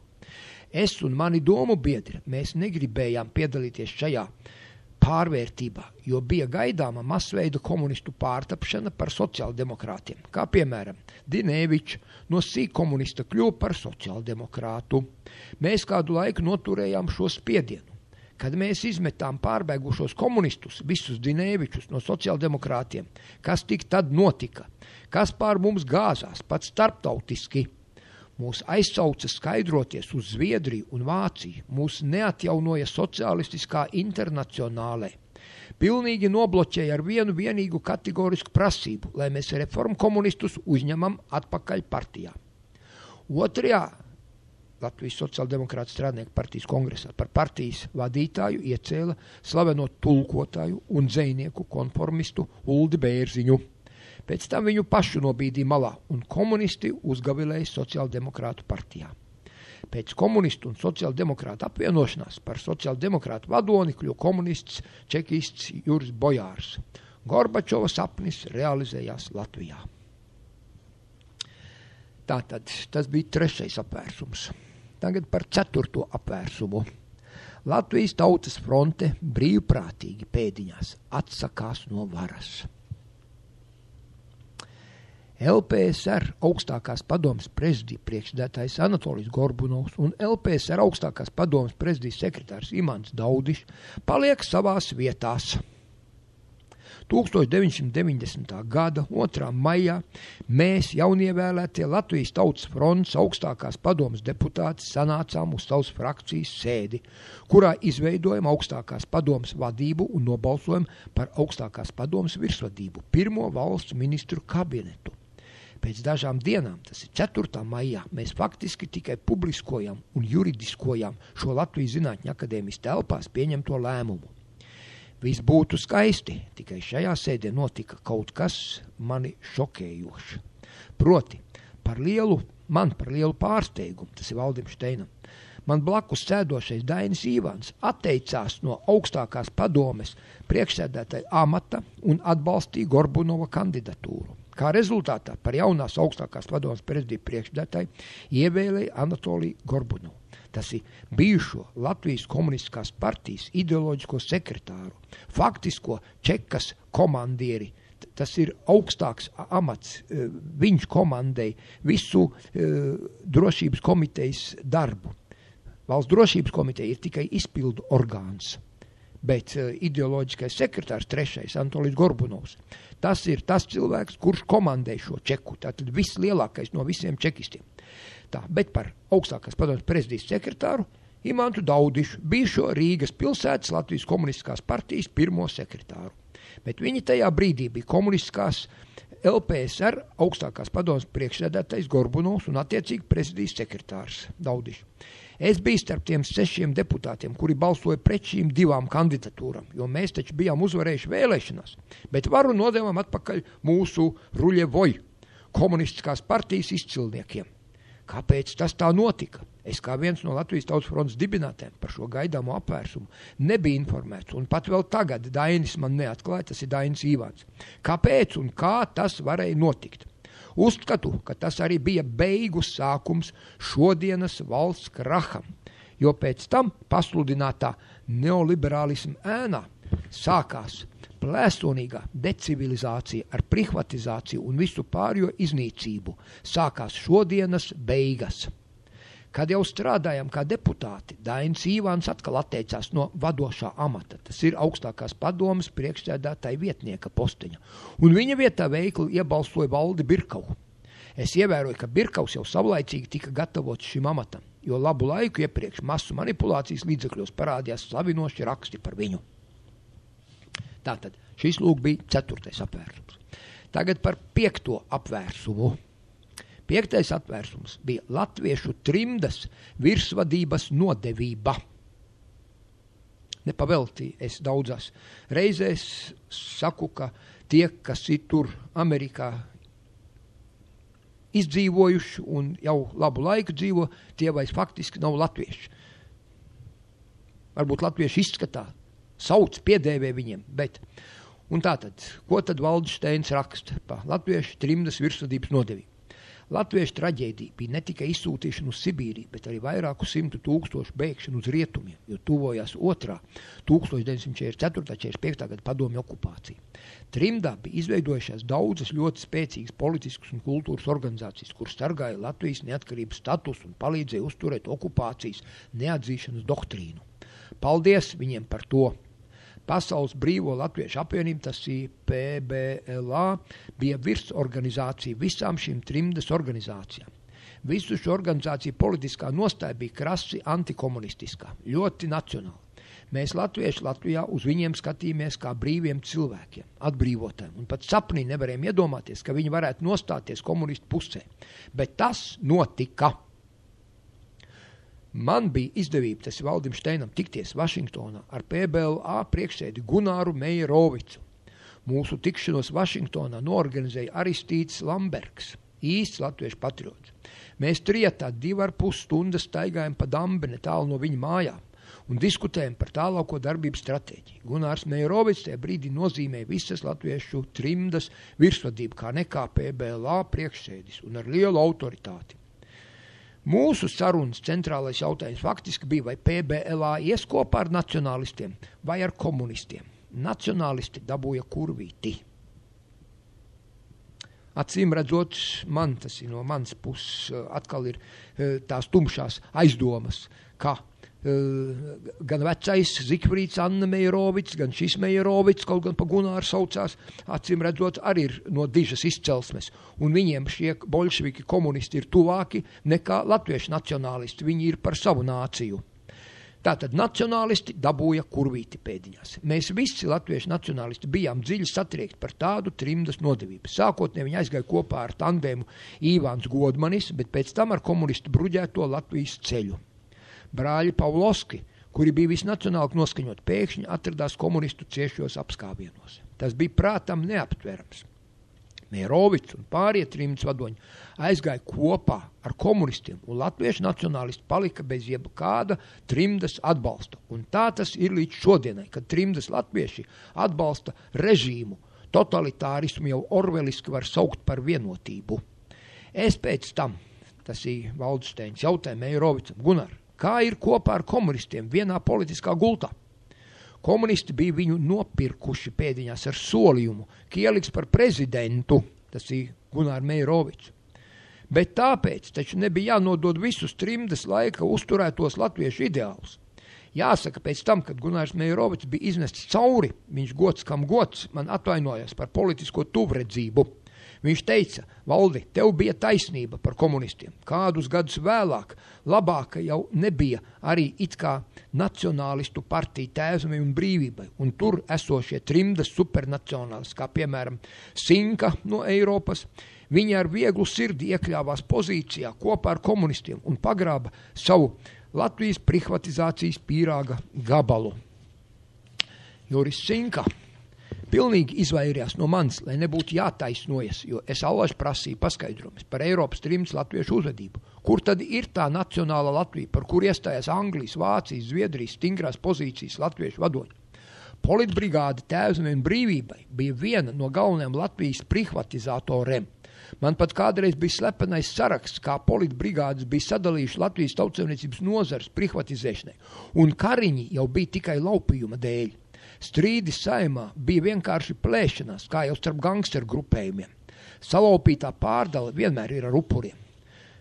Es un mani domu biedri, mēs negribējām piedalīties šajā pārvērtībā, jo bija gaidāma masveida komunistu pārtapšana par sociāldemokrātiem, kā piemēram Dinevičs no sīkkomunista kļuva par sociāldemokrātu. Mēs kādu laiku noturējām šo spiedienu. Kad mēs izmetām pārbēgušos komunistus, visus Dinevičus no sociāldemokrātiem, kas tik tad notika? Kas pār mums gāzās, pat starptautiski? Mūs aizsauca skaidroties uz Zviedriju un Vāciju, mūs neatjaunoja sociālistiskā internacionālē. Pilnīgi nobloķēja ar vienu vienīgu kategorisku prasību, lai mēs reformu komunistus uzņemam atpakaļ partijā. Otrajā Latvijas sociāldemokrāta strādnieku partijas kongresā par partijas vadītāju iecēla slaveno tulkotāju un dzejnieku konformistu Uldi Bērziņu. Pēc tam viņu pašu nobīdīja malā un komunisti uzgavilēja sociāldemokrātu partijā. Pēc komunistu un sociāldemokrātu apvienošanās par sociāldemokrātu vadoni kļuva komunists čekists Juris Bojārs. Gorbačova sapnis realizējās Latvijā. Tātad tas bija 3. apvērsums. Tagad par 4. apvērsumu. Latvijas Tautas fronte brīvprātīgi pēdiņās atsakās no varas. LPSR augstākās padomes prezidija priekšsēdētājs Anatolijs Gorbunovs un LPSR augstākās padomes prezidijas sekretārs Imants Daudišs paliek savās vietās. 1990. gada 2. maijā mēs jaunievēlētie Latvijas Tautas frontes augstākās padomes deputāti sanācām uz savas frakcijas sēdi, kurā izveidojam augstākās padomes vadību un nobalsojam par augstākās padomes virsvadību, pirmo valsts ministru kabinetu. Pēc dažām dienām, tas ir 4. maijā, mēs faktiski tikai publiskojam un juridiskojam šo Latvijas Zinātņu akadēmijas telpās pieņemto lēmumu. Viss būtu skaisti, tikai šajā sēdē notika kaut kas mani šokējošs. Proti, par lielu pārsteigumu, tas ir Valdim Šteinam, man blakus sēdošais Dainis Īvans atteicās no augstākās padomes priekšsēdētāja amata un atbalstīja Gorbunova kandidatūru. Kā rezultātā par jaunās augstākās padomes prezidiju priekšsēdētāju ievēlēja Anatoliju Gorbunovu. Tas ir bijušo Latvijas komunistiskās partijas ideoloģisko sekretāru, faktisko čekas komandieri. Tas ir augstāks amats, viņš komandēja visu drošības komitejas darbu. Valsts drošības komiteja ir tikai izpildu orgāns, bet ideoloģiskais sekretārs 3. Anatolijs Gorbunovs, tas ir tas cilvēks, kurš komandē šo čeku, tātad vislielākais no visiem čekistiem. Tā, bet par augstākās padomes prezidijas sekretāru Imantu Daudišu, bijušo Rīgas pilsētas Latvijas komunistiskās partijas pirmo sekretāru. Bet viņi tajā brīdī bija komunistiskās LPSR augstākās padomes priekšsēdētājs Gorbunovs un attiecīgi prezidijas sekretārs Daudišs. Es biju starp tiem 6 deputātiem, kuri balsoja pret šīm 2 kandidatūram, jo mēs taču bijām uzvarējuši vēlēšanās, bet varu nodevām atpakaļ mūsu Ruļevoju, komunistiskās partijas izcilniekiem. Kāpēc tas tā notika? Es kā viens no Latvijas Tautas frontes dibinātājiem par šo gaidāmo apvērsumu nebija informēts, un pat vēl tagad Dainis man neatklāja, tas ir Dainis Īvāns. Kāpēc un kā tas varēja notikt? Uzskatu, ka tas arī bija beigu sākums šodienas valsts kraham, jo pēc tam pasludinātā neoliberālisma ēnā sākās plēsonīgā decivilizācija ar privatizāciju un visu pārējo iznīcību. Sākās šodienas beigas. Kad jau strādājam kā deputāti, Dainis Īvāns atkal atteicās no vadošā amata. Tas ir augstākās padomes priekšsēdētāja vietnieka posteņa. Un viņa vietā veikli iebalsoja Valdi Birkavu. Es ievēroju, ka Birkavs jau savlaicīgi tika gatavots šim amatam, jo labu laiku iepriekš masu manipulācijas līdzekļos parādījās slavinoši raksti par viņu. Tātad šis lūk bija 4. apvērsums. Tagad par 5. apvērsumu. 5. apvērsums bija latviešu trimdas virsvadības nodevība. Nepavelti es daudzās reizēs saku, ka tie, kas ir tur Amerikā izdzīvojuši un jau labu laiku dzīvo, tie vairs faktiski nav latvieši. Varbūt latvieši izskatā, sauc, piedēvē viņiem, bet... Un tātad, ko tad Valdis Steins raksta par latviešu trimdas virsvadības nodevību? Latviešu traģēdija bija ne tikai izsūtīšana uz Sibīriju, bet arī vairāku 100 000 bēgšanu uz rietumiem, jo tuvojās otrā 1944.–45. gada padomju okupācija. Trimdā bija izveidojušās daudzas ļoti spēcīgas politiskas un kultūras organizācijas, kuras sargāja Latvijas neatkarības status un palīdzēja uzturēt okupācijas neatzīšanas doktrīnu. Paldies viņiem par to! Pasaules brīvo latviešu apvienība, tas ir PBLA, bija virsorganizācija visām šīm trimdas organizācijām. Visu šo organizāciju politiskā nostāja bija krasi antikomunistiskā, ļoti nacionāla. Mēs latvieši Latvijā uz viņiem skatījāmies kā brīviem cilvēkiem, atbrīvotājiem, un pat sapnī nevarējām iedomāties, ka viņi varētu nostāties komunistu pusē. Bet tas notika. Man bija izdevība, tas Valdim Steinam, tikties Vašingtonā ar PBLA priekšsēdi Gunāru Meierovicu. Mūsu tikšanos Vašingtonā noorganizēja Aristīts Lambergs, īsts latviešu patriots. Mēs trietā 2,5 stundas staigājam pa Dambeni tālu no viņa mājām un diskutējam par tālāko darbības stratēģiju. Gunārs Meierovics tajā brīdī nozīmēja visas latviešu trimdas virsvadību kā nekā PBLA priekšsēdis un ar lielu autoritāti. Mūsu sarunas centrālais jautājums faktiski bija, vai PBLA ies kopā ar nacionālistiem vai ar komunistiem. Nacionālisti dabūja kurvīti. Acīm redzot, man tas ir no manas puses atkal ir tās tumšās aizdomas, ka gan vecais Zikfrīds Anna Meierovics, gan šis Meierovics, kaut gan pa Gunāru saucās, acīm redzot, arī ir no dižas izcelsmes. Un viņiem šie boļševiki komunisti ir tuvāki nekā latviešu nacionālisti. Viņi ir par savu nāciju. Tātad nacionālisti dabūja kurvīti pēdiņās. Mēs visi latviešu nacionālisti bijām dziļi satriekti par tādu trimdas nodevību. Sākotnēji viņi aizgāja kopā ar tandēmu Īvāns Godmanis, bet pēc tam ar komunistu bruģēto Latvijas ceļu. Brāļi Pavlovski, kuri bija visnacionālāk noskaņot, pēkšņi atradās komunistu ciešos apskāvienos. Tas bija prātam neaptverams. Meierovics un pārējie trimdas vadoņi aizgāja kopā ar komunistiem, un latviešu nacionālisti palika bez jebkāda trimdas atbalsta. Un tā tas ir līdz šodienai, kad trimdas latvieši atbalsta režīmu. Totalitārismu jau orveliski var saukt par vienotību. Es pēc tam, tas ir Valdis Steins, jautāju Meierovicam, Gunār, kā ir kopā ar komunistiem vienā politiskā gultā? Komunisti bija viņu nopirkuši pēdiņās ar solījumu, ka ieliks par prezidentu, tas ir Gunārs Meierovics. Bet tāpēc taču nebija jānodod visus trimdas laika uzturētos latviešu ideālus. Jāsaka, pēc tam, kad Gunārs Meierovics bija iznests cauri, viņš gods kam gods man atvainojās par politisko tuvredzību. Viņš teica, Valdi, tev bija taisnība par komunistiem. Kādus gadus vēlāk labāka jau nebija arī it kā nacionālistu partija Tēvzemei un Brīvībai, un tur esošie trimdas supernacionālisti, kā piemēram Sinka no Eiropas. Viņi ar vieglu sirdi iekļāvās pozīcijā kopā ar komunistiem un pagrāba savu Latvijas privatizācijas pīrāga gabalu. Juris Sinka pilnīgi izvairījās no manis, lai nebūtu jātaisnojas, jo es allaž prasīju paskaidrojumus par Eiropas trimdas latviešu uzvedību. Kur tad ir tā nacionāla Latvija, par kur iestājās Anglijas, Vācijas, Zviedrijas stingrās pozīcijas latviešu vadoņi? Politbrigāde Tēvzemei un Brīvībai bija viena no galvenajām Latvijas privatizatoriem. Man pat kādreiz bija slepenais saraksts, kā politbrigādes bija sadalījuši Latvijas tautsaimniecības nozares privatizēšanai, un kariņi jau bija tikai laupījuma dēļ. Strīdi Saeimā bija vienkārši plēšanās, kā jau starp gangsteru grupējumiem. Salaupītā pārdala vienmēr ir ar upuriem.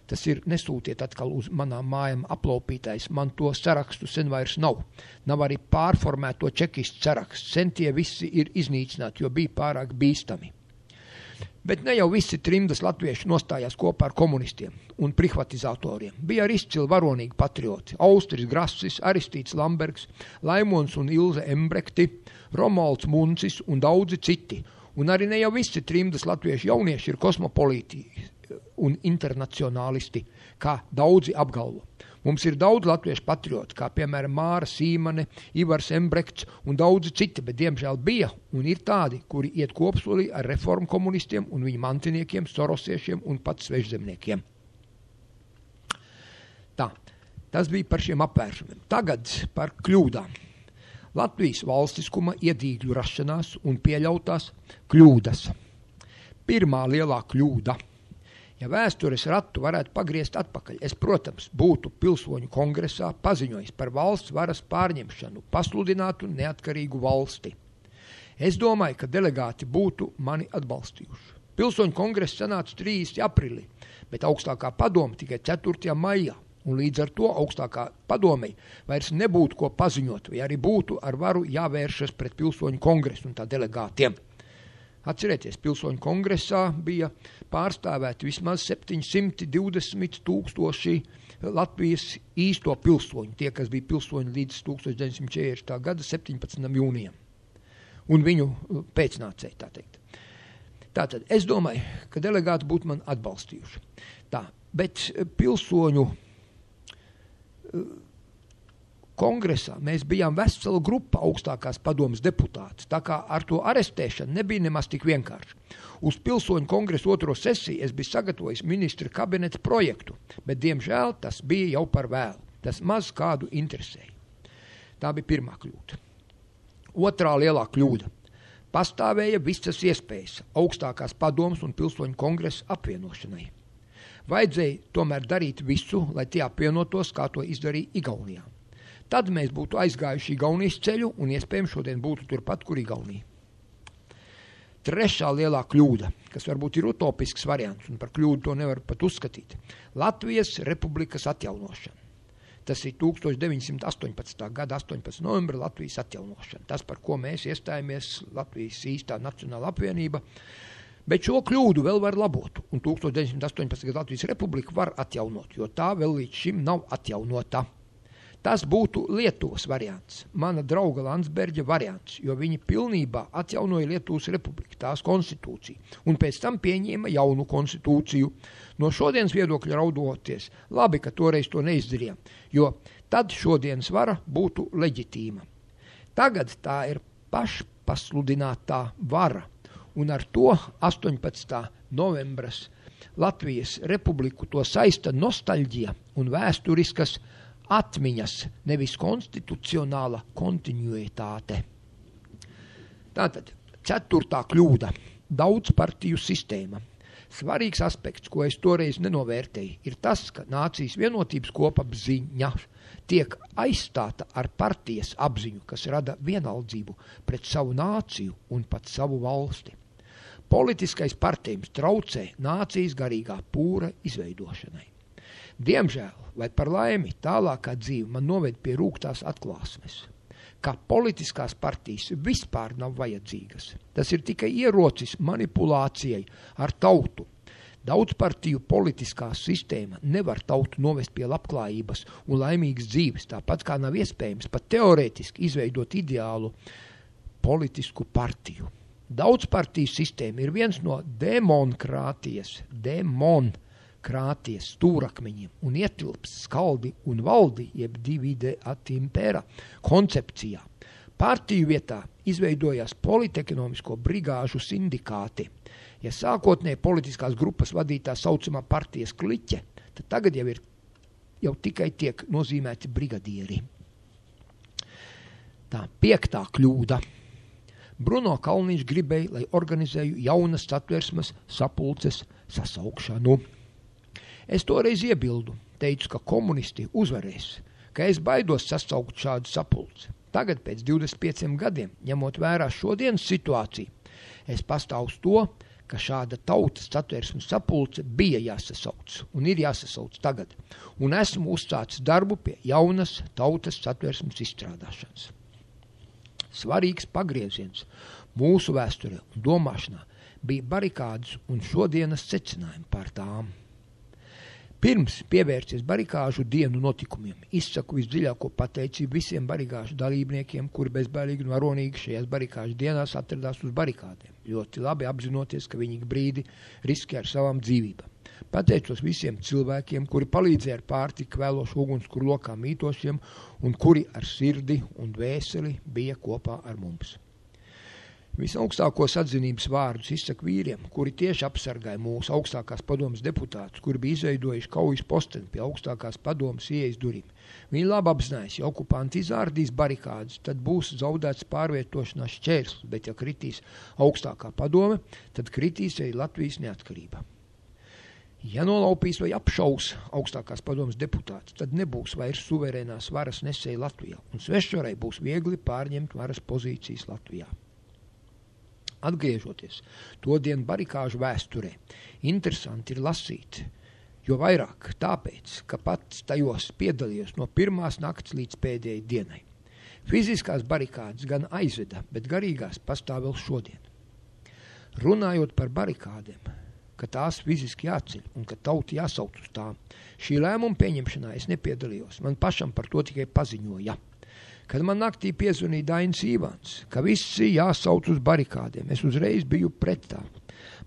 Tas ir, nesūtiet atkal uz manām mājām aplaupītais, man to sarakstu sen vairs nav. Nav arī pārformēto čekistu saraksts, sen tie visi ir iznīcināti, jo bija pārāk bīstami. Bet ne jau visi trimdas latvieši nostājās kopā ar komunistiem un privatizatoriem. Bija arī izcili varonīgi patrioti. Austris Grasis, Aristīts Lambergs, Laimons un Ilze Embrekti, Romualds Muncis un daudzi citi. Un arī ne jau visi trimdas latvieši jaunieši ir kosmopolīti un internacionālisti, kā daudzi apgalvo. Mums ir daudz latviešu patrioti, kā piemēram Māra Sīmane, Ivars Embrekts un daudzi citi, bet diemžēl bija un ir tādi, kuri iet kopsolī ar reformu komunistiem un viņu mantiniekiem, sorosiešiem un pat svežzemniekiem. Tā, tas bija par šiem apvēršumiem. Tagad par kļūdām. Latvijas valstiskuma iedīgļu rašanās un pieļautās kļūdas. Pirmā lielā kļūda. Ja vēstures ratu varētu pagriezt atpakaļ, es, protams, būtu pilsoņu kongresā paziņojis par valsts varas pārņemšanu, pasludinātu neatkarīgu valsti. Es domāju, ka delegāti būtu mani atbalstījuši. Pilsoņu kongress sanāca 30. aprīlī, bet augstākā padome tikai 4. maijā, un līdz ar to augstākā padomei vairs nebūtu ko paziņot, vai arī būtu ar varu jāvēršas pret pilsoņu kongresu un tā delegātiem. Atcerieties, pilsoņu kongresā bija pārstāvēti vismaz 720 000 Latvijas īsto pilsoņu, tie, kas bija pilsoņi līdz 1940. gada 17. jūnijam, un viņu pēcnācēji, tā teikt. Tātad, es domāju, ka delegāti būtu man atbalstījuši. Tā, bet pilsoņu kongresā mēs bijām vesela grupa augstākās padomas deputāti, tā kā ar to arestēšanu nebija nemaz tik vienkārši. Uz pilsoņu kongresa 2. sesiju es biju sagatavojis ministra kabineta projektu, bet diemžēl tas bija jau par vēlu. Tas maz kādu interesēja. Tā bija pirmā kļūda. Otrā lielā kļūda. Pastāvēja visas iespējas augstākās padomas un pilsoņu kongresa apvienošanai. Vajadzēja tomēr darīt visu, lai tie apvienotos, kā to izdarīja Igaunijā. Tad mēs būtu aizgājuši Igaunijas ceļu un iespējams šodien būtu turpat, kur Igaunija. Trešā lielā kļūda, kas varbūt ir utopisks variants, un par kļūdu to nevar pat uzskatīt. Latvijas republikas atjaunošana. Tas ir 1918. gada 18. novembra Latvijas atjaunošana. Tas, par ko mēs iestājāmies Latvijas īstā nacionāla apvienība. Bet šo kļūdu vēl var labot, un 1918. gada Latvijas republika var atjaunot, jo tā vēl līdz šim nav atjaunota. Tas būtu Lietuvas variants, mana drauga Landsberģa variants, jo viņi pilnībā atjaunoja Lietuvas republiku, tās konstitūciju, un pēc tam pieņēma jaunu konstitūciju. No šodienas viedokļa raudoties, labi, ka toreiz to neizdarījām, jo tad šodienas vara būtu leģitīma. Tagad tā ir pašpasludinātā vara, un ar to 18. novembras Latvijas republiku to saista nostalģija un vēsturiskas atmiņas, nevis konstitucionāla kontinuitāte. Tātad, 4. kļūda – daudzpartiju sistēma. Svarīgs aspekts, ko es toreiz nenovērtēju, ir tas, ka nācijas vienotības kopapziņa tiek aizstāta ar partijas apziņu, kas rada vienaldzību pret savu nāciju un pat savu valsti. Politiskais partijums traucē nācijas garīgā pūra izveidošanai. Diemžēl, vai par laimi, tālākā dzīve man noved pie rūgtās atklāsmes. ka politiskās partijas vispār nav vajadzīgas. Tas ir tikai ierocis manipulācijai ar tautu. Daudzpartiju politiskā sistēma nevar tautu novest pie labklājības un laimīgas dzīves, tāpat kā nav iespējams pat teorētiski izveidot ideālu politisku partiju. Daudzpartiju sistēma ir viens no demonkrātijas stūrakmeņiem un ietilps skaldi un valdi, jeb divide at impera koncepcijā. Partiju vietā izveidojās politekonomisko brigāžu sindikāti. Ja sākotnēji politiskās grupas vadītā saucamā partijas kliķe, tad tagad jau tikai tiek nozīmēti brigadieri. Tā 5. kļūda. Bruno Kalniņš gribēja, lai organizēju jaunas Satversmes sapulces sasaukšanu. Es toreiz iebildu, teicu, ka komunisti uzvarēs, ka es baidos sasaukt šādu sapulci. Tagad pēc 25 gadiem, ņemot vērā šodienas situāciju, es pastāvu uz to, ka šāda tautas Satversmes sapulce bija jāsasauc un ir jāsasauc tagad, un esmu uzsācis darbu pie jaunas tautas Satversmes izstrādāšanas. Svarīgs pagrieziens mūsu vēsturē un domāšanā bija barikādes un šodienas secinājumi par tām. Pirms pievērsies barikāžu dienu notikumiem, izsaku visdziļāko pateicību visiem barikāžu dalībniekiem, kuri bezbailīgi un varonīgi šajās barikāžu dienās atradās uz barikādēm, ļoti labi apzinoties, ka viņi brīdi riskē ar savām dzīvībām. Pateicos visiem cilvēkiem, kuri palīdzēja ar pārtiku vēlošu ugunskura lokā mītošiem un kuri ar sirdi un dvēseli bija kopā ar mums. Visaugstākos atzinības vārdus izsaka vīriem, kuri tieši apsargāja mūsu augstākās padomes deputātus, kuri bija izveidojuši kaujas posteni pie augstākās padomes ieejas durvīm. Viņi labi apzinājās, ja okupanti izārdīs barikādes, tad būs zaudēts pārvietošanās šķērslis, bet ja kritīs augstākā padome, tad kritīs arī Latvijas neatkarība. Ja nolaupīs vai apšaus augstākās padomes deputātus, tad nebūs vairs suverēnās varas nesēja Latvijā, un svešvarai būs viegli pārņemt varas pozīcijas Latvijā. Atgriežoties to dienu barikāžu vēsturē, interesanti ir lasīt, jo vairāk tāpēc, ka pats tajos piedalījos no pirmās nakts līdz pēdējai dienai. Fiziskās barikādes gan aizveda, bet garīgās pastāv vēl šodien. Runājot par barikādēm, ka tās fiziski jāceļ un ka tauti jāsauc uz tām, šī lēmuma pieņemšanā es nepiedalījos, man pašam par to tikai paziņoja. Kad man naktī piezvanīja Dainis Ivāns, ka visi jāsauc uz barikādēm, es uzreiz biju pret tām.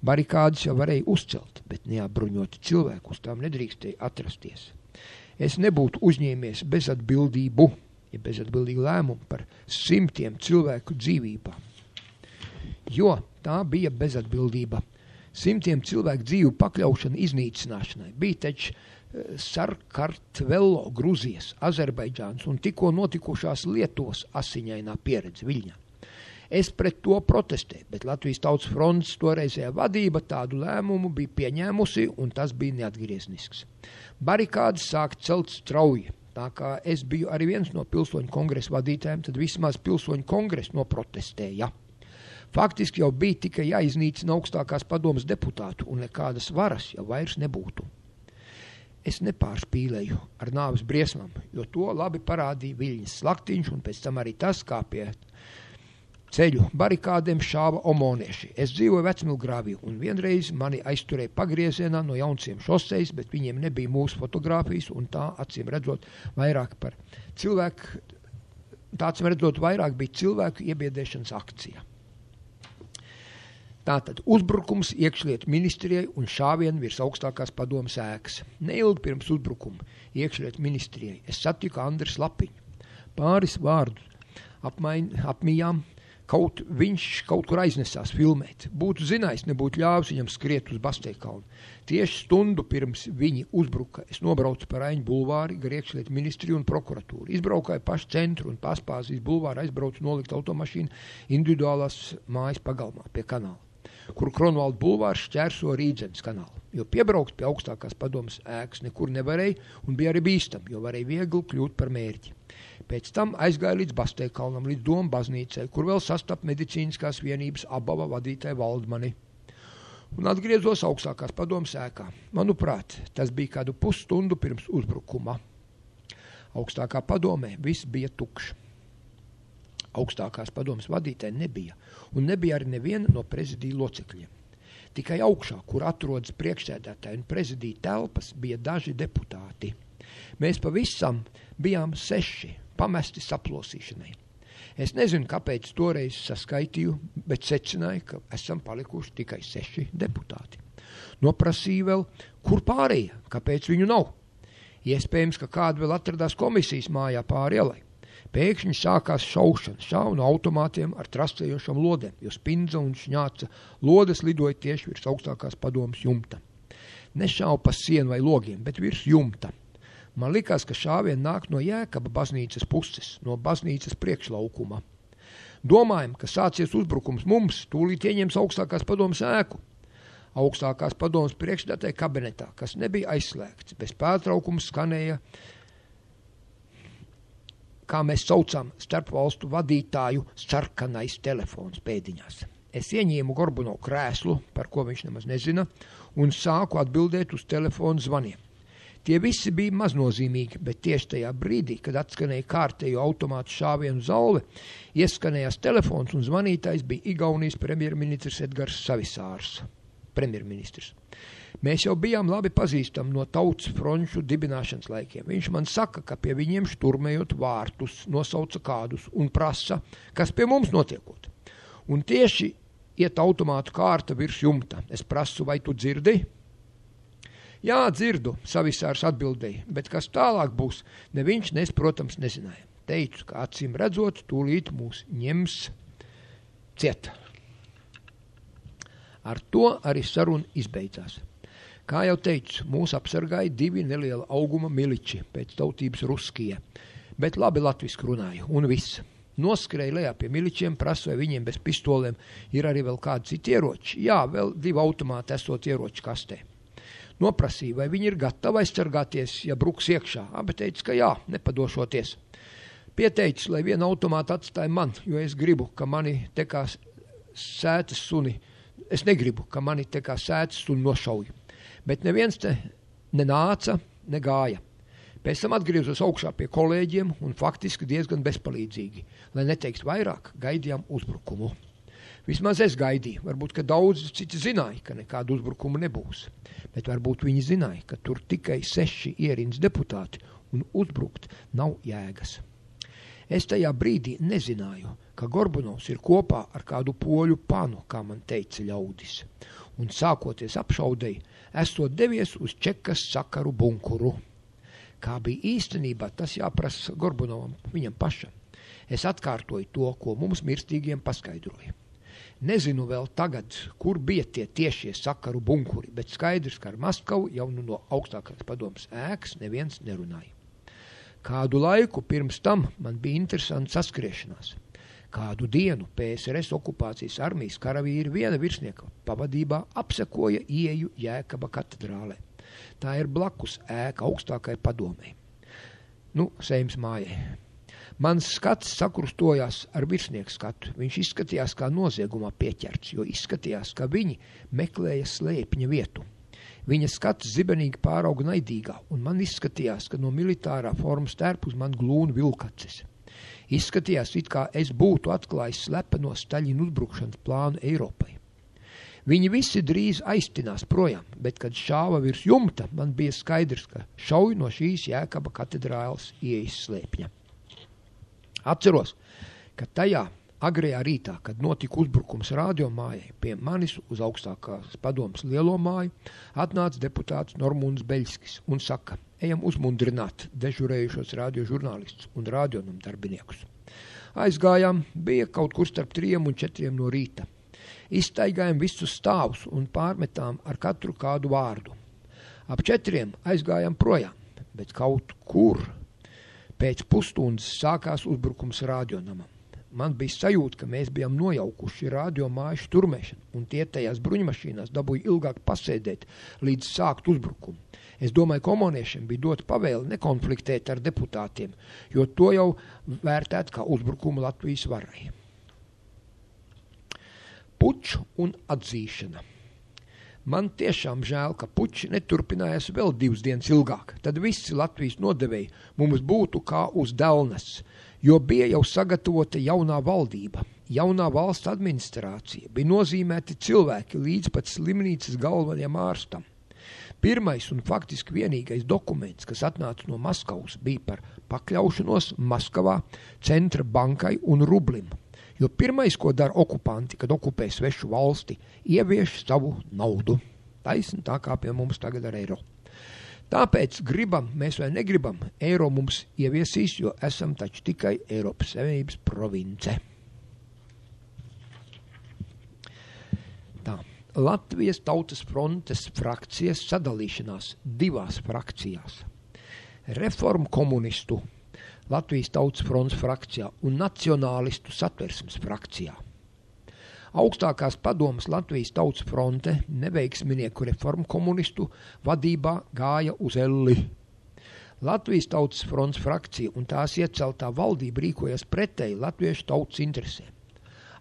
Barikādes jau varēja uzcelt, bet neapbruņoti cilvēki uz tām nedrīkstēja atrasties. Es nebūtu uzņēmies bezatbildīgu lēmumu par 100 cilvēku dzīvībām, jo tā bija bezatbildība. 100 cilvēku dzīvu pakļaušana iznīcināšanai bija taču Sarkartvello, Gruzijas, Azerbaidžānas un tikko notikušās Lietuvas asiņainā pieredze Viļņā. Es pret to protestēju, bet Latvijas Tautas frontes toreizējā vadība tādu lēmumu bija pieņēmusi un tas bija neatgrieznisks. Barikādes sāk celt strauji, tā kā es biju arī viens no pilsoņu kongresa vadītājiem, tad vismaz pilsoņu kongresa noprotestēja. Faktiski jau bija tikai jāiznīcina augstākās padomes deputātu un nekādas varas jau vairs nebūtu. Es nepārspīlēju ar nāves briesmām, jo to labi parādīja Viļņas slaktiņš un pēc tam arī tas, kā pie ceļu barikādēm šāva omonieši. Es dzīvoju Vecmilgrāvī un vienreiz mani aizturēja pagriezienā no Jaunciem šosejas, bet viņiem nebija mūsu fotogrāfijas un tā acīm redzot vairāk bija cilvēku iebiedēšanas akcija. Tātad uzbrukums iekšlietu ministrijai un šāvienu virs augstākās padomes ēkas. Neilgi pirms uzbrukuma iekšlietu ministrijai es satiku Andris Lapiņu. Pāris vārdus apmījām, viņš kaut kur aiznesās filmēt. Būtu zinājis, nebūtu ļāvis viņam skriet uz Basteikalnu. Tieši stundu pirms viņi uzbruka, es nobraucu pa Raiņu bulvāri, gar iekšlietu ministriju un prokuratūru. Izbraukāju pašu centru un Paspāzijas bulvāru aizbraucu nolikt automašīnu individuālās mājas pagalmā pie kanāla, kur Kronvalda bulvārs šķērso Rīdzemes kanālu, jo piebraukt pie augstākās padomes ēkas nekur nevarēja un bija arī bīstam, jo varēja viegli kļūt par mērķi. Pēc tam aizgāja līdz Basteikalnam, līdz Doma baznīcai, kur vēl sastap medicīniskās vienības Abava vadītāja Valdmani. Un atgriezos augstākās padomes ēkā. Manuprāt, tas bija kādu pusstundu pirms uzbrukuma. Augstākā padomē viss bija tukšs. augstākās padomes vadītāja nebija, un nebija arī neviena no prezidija locekļiem. Tikai augšā, kur atrodas priekšsēdētāji un prezidija telpas, bija daži deputāti. Mēs pavisam bijām 6, pamesti saplosīšanai. Es nezinu, kāpēc toreiz saskaitīju, bet secināju, ka esam palikuši tikai 6 deputāti. Noprasīju vēl, kur pārējie, kāpēc viņu nav. Iespējams, ka kāda vēl atradās komisijas mājā pāri ielai. Pēkšņi sākās šaušana, šauja no automātiem ar trastējošām lodēm, jo spindza un šņāca lodes lidoja tieši virs augstākās padomes jumta. Nešauja pa sienu vai logiem, bet virs jumta. Man likās, ka šāvieni nāk no Jēkaba baznīcas puses, no baznīcas priekšlaukuma. Domājam, ka sācies uzbrukums mums, tūlīt ieņems augstākās padomes ēku. Augstākās padomes priekšsēdētāja kabinetā, kas nebija aizslēgts, bez pārtraukuma skanēja, kā mēs saucām, starpvalstu vadītāju sarkanais telefons pēdiņās. Es ieņēmu Gorbunovu krēslu, par ko viņš nemaz nezina, un sāku atbildēt uz telefonu zvaniem. Tie visi bija maznozīmīgi, bet tieši tajā brīdī, kad atskanēja kārtējo automātu šāvienu zalve, ieskanējās telefons un zvanītājs bija Igaunijas premjerministrs Edgars Savisārs. Premjerministrs. Mēs jau bijām labi pazīstami no Tautas fronšu dibināšanas laikiem. Viņš man saka, ka pie viņiem šturmējot vārtus, nosauca kādus un prasa, kas pie mums notiekot. Un tieši iet automātu kārta virs jumta. Es prasu, vai tu dzirdi? Jā, dzirdu, Savisārs atbildēja, bet kas tālāk būs, ne viņš, nes, protams, nezināja. Teicu, ka acīm redzot, tūlīt mūs ņems ciet. Ar to arī saruna izbeidzās. Kā jau teicu, mūs apsargāja 2 neliela auguma miliči pēc tautības ruskie, bet labi latviski runāja, un viss. Noskrēja lejā pie miličiem, prasa, vai viņiem bez pistolēm ir arī vēl kādi citi ieroči. Jā, vēl 2 automāti esot ieroči kastē. Noprasīja, vai viņi ir gatavi aizsargāties, ja bruks iekšā. Abi teica, ka jā, nepadošoties. Pieteicis, lai vienu automātu atstāja man, jo es gribu, ka mani tekā sētas suni. Es negribu, ka mani tekā sētas suni nošauj. Bet neviens te nenāca, negāja. Pēc tam atgriezos augšā pie kolēģiem un faktiski diezgan bezpalīdzīgi. Lai neteiks vairāk, gaidījām uzbrukumu. Vismaz es gaidīju, varbūt, ka daudz citi zināja, ka nekādu uzbrukumu nebūs. Bet varbūt viņi zināja, ka tur tikai 6 ierindas deputāti un uzbrukt nav jēgas. Es tajā brīdī nezināju, ka Gorbunovs ir kopā ar kādu poļu panu, kā man teica ļaudis. Un sākoties apšaudei, esot devies uz Čekas sakaru bunkuru. Kā bija īstenībā, tas jāprasa Gorbunovam viņam pašam. Es atkārtoju to, ko mums mirstīgiem paskaidroja. Nezinu vēl tagad, kur bija tie tiešie sakaru bunkuri, bet skaidrs, ka ar Maskavu jau no augstākās padomes ēkas neviens nerunāja. Kādu laiku pirms tam man bija interesanti saskriešanās. Kādu dienu PSRS okupācijas armijas karavīri viena virsnieka pavadībā apsekoja ieju Jēkaba katedrālē. Tā ir blakus ēka augstākai padomei. Seimas mājai. Mans skats sakrustojās ar virsnieku skatu. Viņš izskatījās kā noziegumā pieķerts, jo izskatījās, ka viņi meklēja slēpņa vietu. Viņa skats zibenīgi pārauga naidīgā, un man izskatījās, ka no militārā formas tērp uz man glūna vilkacis. Izskatījās, it kā es būtu atklājis slepeno Staļina uzbrukšanas plānu Eiropai. Viņi visi drīz aiztinās projām, bet, kad šāva virs jumta, man bija skaidrs, ka šauj no šīs Jēkaba katedrāles ieejas slēpņa. Atceros, ka tajā agrējā rītā, kad notika uzbrukums radiomājai, pie manis uz augstākās padomes lielo māju, atnāca deputāts Normunds Beļskis un saka, ejam uzmundrināt dežurējušos radiožurnālistus un radionam darbiniekus. Aizgājām, bija kaut kur starp 3 un 4 no rīta. Izstaigājām visus stāvus un pārmetām ar katru kādu vārdu. Ap 4 aizgājām projām, bet kaut kur pēc pusstundas sākās uzbrukums radionamam. Man bija sajūta, ka mēs bijām nojaukuši radiomāju šturmēšanu, un tie tajās bruņmašīnās dabūja ilgāk pasēdēt, līdz sākt uzbrukumu. Es domāju, komoniešiem bija dota pavēle nekonfliktēt ar deputātiem, jo to jau vērtēt kā uzbrukumu Latvijas varai. Puču un atzīšana. Man tiešām žēl, ka puči neturpinājās vēl 2 dienas ilgāk. Tad visi Latvijas nodevēji mums būtu kā uz delnas, jo bija jau sagatavota jaunā valdība, jaunā valsts administrācija, bija nozīmēti cilvēki līdz pat slimnīcas galvenajam ārstam. Pirmais un faktiski vienīgais dokuments, kas atnāca no Maskavas, bija par pakļaušanos Maskavā centra bankai un rublim, jo pirmais, ko dara okupanti, kad okupē svešu valsti, ievieš savu naudu. Taisni tā kā pie mums tagad ar eiro. Tāpēc gribam, mēs vai negribam, eiro mums ieviesīs, jo esam taču tikai Eiropas Savienības province. Tā. Latvijas Tautas frontes frakcijas sadalīšanās divās frakcijās. Reformu komunistu Latvijas Tautas frontes frakcijā un nacionālistu Satversmes frakcijā. Augstākās padomas Latvijas Tautas fronte neveiksminieku reformu komunistu vadībā gāja uz elli. Latvijas Tautas frontes frakcija un tās ieceltā valdība rīkojas pretēji latviešu tautas interesēm.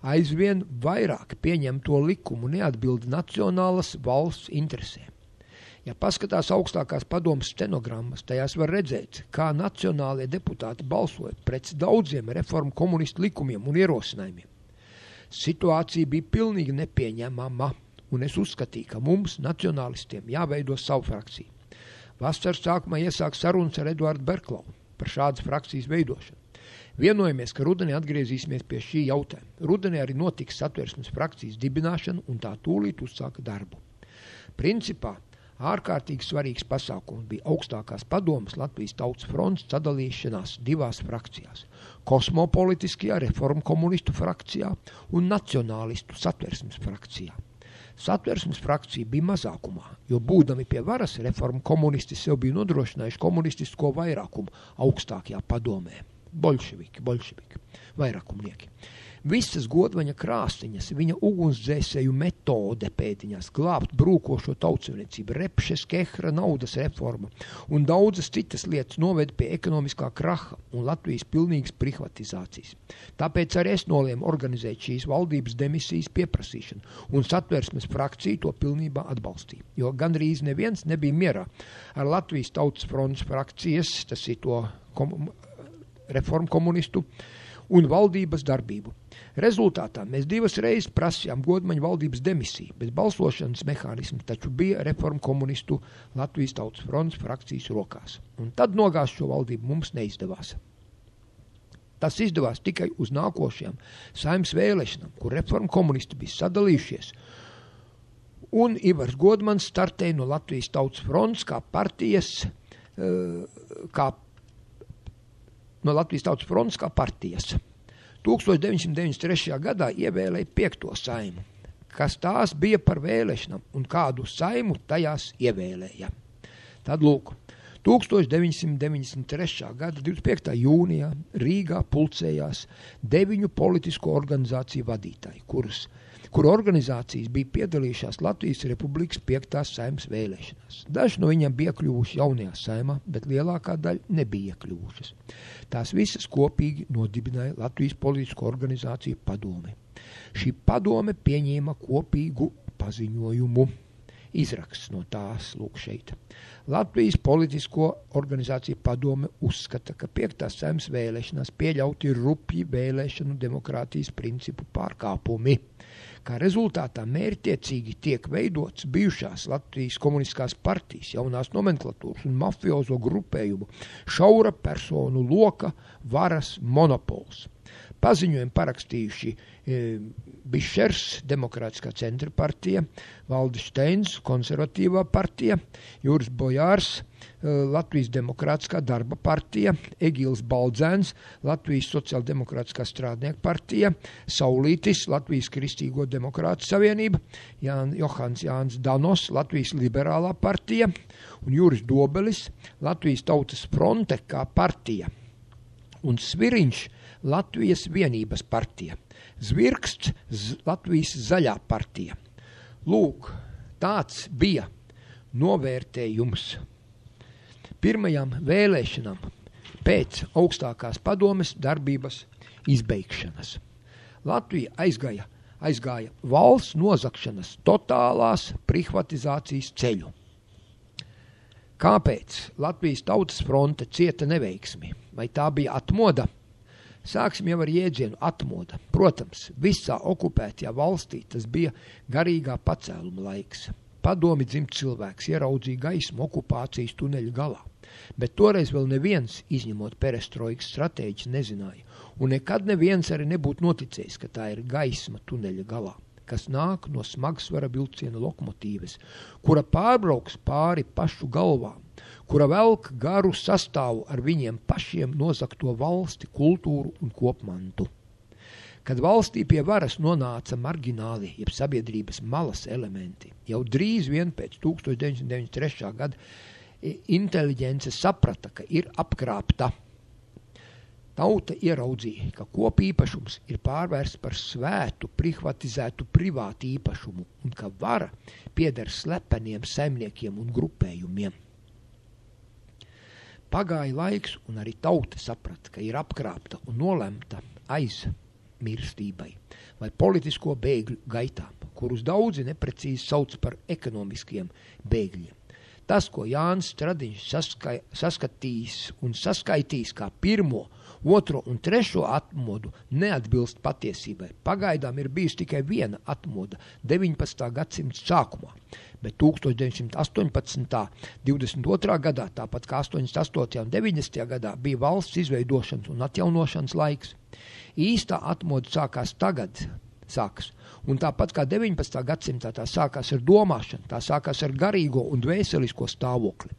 Aizvien vairāk pieņemto likumu neatbilda nacionālas valsts interesēm. Ja paskatās augstākās padomas stenogrammas, tajās var redzēt, kā nacionālie deputāti balsoja pret daudziem reformu komunistu likumiem un ierosinājumiem. Situācija bija pilnīgi nepieņemama, un es uzskatīju, ka mums, nacionālistiem, jāveido savu frakciju. Vasaras sākumā iesāk sarunas ar Eduardu Berklau par šādas frakcijas veidošanu. Vienojamies, ka rudenī atgriezīsimies pie šī jautājuma. Rudenī arī notiks Satversmes frakcijas dibināšana, un tā tūlīt uzsāka darbu. Principā, ārkārtīgi svarīgs pasākums bija augstākās padomas Latvijas Tautas frontes sadalīšanās divās frakcijās – kosmopolitiskajā reformu komunistu frakcijā un nacionālistu Satversmes frakcijā. Satversmes frakcija bija mazākumā, jo būdami pie varas reformu komunisti sev bija nodrošinājuši komunistisko vairākumu augstākajā padomē. Bolševiki, vairākumnieki. Visas Godvaņa krāstiņas, viņa ugunsdzēsēju metode pēdiņās, glābt brūkošo tautsavniecību, Repšes Kehra naudas reforma un daudzas citas lietas noved pie ekonomiskā kraha un Latvijas pilnīgas privatizācijas. Tāpēc arī es nolēmu organizēt šīs valdības demisijas pieprasīšanu, un Satversmes frakcija to pilnībā atbalstīja, jo gandrīz neviens nebija mierā ar Latvijas Tautas frontes frakcijas, tas ir to reformu komunistu un valdības darbību. Rezultātā mēs 2 reizes prasījām Godmaņa valdības demisiju, bet balsošanas mehānisms taču bija reformu komunistu Latvijas Tautas frontes frakcijas rokās. Un tad nogāzt šo valdību mums neizdevās. Tas izdevās tikai uz nākošajām Saeimas vēlēšanām, kur reformu komunisti bija sadalījušies, un Ivars Godmans startēja no Latvijas Tautas frontes kā partijas, no Latvijas Tautas frontes kā partijas. 1993. gadā ievēlēja 5. Saimu, kas tās bija par vēlēšanām un kādu saimu tajās ievēlēja. Tad lūk, 1993. gada 25. jūnijā Rīgā pulcējās 9 politisko organizāciju vadītāji, kuru organizācijas bija piedalījušās Latvijas Republikas 5. Saimas vēlēšanās. Daži no viņiem bija kļuvuši jaunajā saimā, bet lielākā daļa nebija kļuvušas. Tās visas kopīgi nodibināja Latvijas politisko organizāciju padome. Šī padome pieņēma kopīgu paziņojumu. Izraksts no tās lūk šeit. Latvijas politisko organizāciju padome uzskata, ka 5. Saimas vēlēšanās pieļauti rupji vēlēšanu demokrātijas principu pārkāpumi. Kā rezultātā mērķtiecīgi tiek veidots bijušās Latvijas komunistiskās partijas, jaunās nomenklatūras un mafiozo grupējumu šaura personu loka varas monopols. Paziņojumu parakstījuši Bišers, Demokrātiskā centra partija, Valdis Steins, Konservatīvā partija, Juris Bojārs, Latvijas Demokrātiskā darba partija, Egils Baldzēns, Latvijas Sociāldemokrātiskā strādnieku partija, Saulītis, Latvijas Kristīgo demokrātu savienība, Johans Jānis Danos, Latvijas liberālā partija un Juris Dobelis, Latvijas Tautas fronte kā partija un Sviriņš, Latvijas vienības partija, Zvirksts, Latvijas zaļā partija. Lūk, tāds bija novērtējums pirmajām vēlēšanām pēc augstākās padomes darbības izbeigšanas. Latvija aizgāja valsts nozagšanas totālās privatizācijas ceļu. Kāpēc Latvijas Tautas fronte cieta neveiksmi? Vai tā bija atmoda? Sāksim jau ar jēdzienu atmoda. Protams, visā okupētajā valstī tas bija garīgā pacēluma laiks. Padomi dzimts cilvēks ieraudzīja gaismu okupācijas tuneļa galā, bet toreiz vēl neviens, izņemot perestroikas stratēģis, nezināja, un nekad neviens arī nebūtu noticējis, ka tā ir gaisma tuneļa galā, kas nāk no smagsvara vilciena lokomotīves, kura pārbrauks pāri pašu galvām, kura velk garu sastāvu ar viņiem pašiem nozakto valsti, kultūru un kopmantu. Kad valstī pie varas nonāca margināli, jeb sabiedrības malas elementi, jau drīz vien pēc 1993. Gada inteliģence saprata, ka ir apkrāpta. Tauta ieraudzīja, ka kopīpašums ir pārvērsts par svētu, privatizētu privātu īpašumu un ka vara pieder slepeniem saimniekiem un grupējumiem. Pagāja laiks, un arī tauta saprata, ka ir apkrāpta un nolemta aizmirstībai vai politisko bēgļu gaitām, kurus daudzi neprecīzi sauc par ekonomiskiem bēgļiem. Tas, ko Jānis Stradiņš saskatījis un saskaitījis kā pirmo, otro un trešo atmodu, neatbilst patiesībai. Pagaidām ir bijusi tikai viena atmoda 19. gadsimta sākumā, bet 1918. 22. gadā, tāpat kā 88. un 90. gadā, bija valsts izveidošanas un atjaunošanas laiks. Īstā atmoda sākas, un tāpat kā 19. gadsimtā tā sākās ar domāšanu, tā sākās ar garīgo un dvēselisko stāvokli.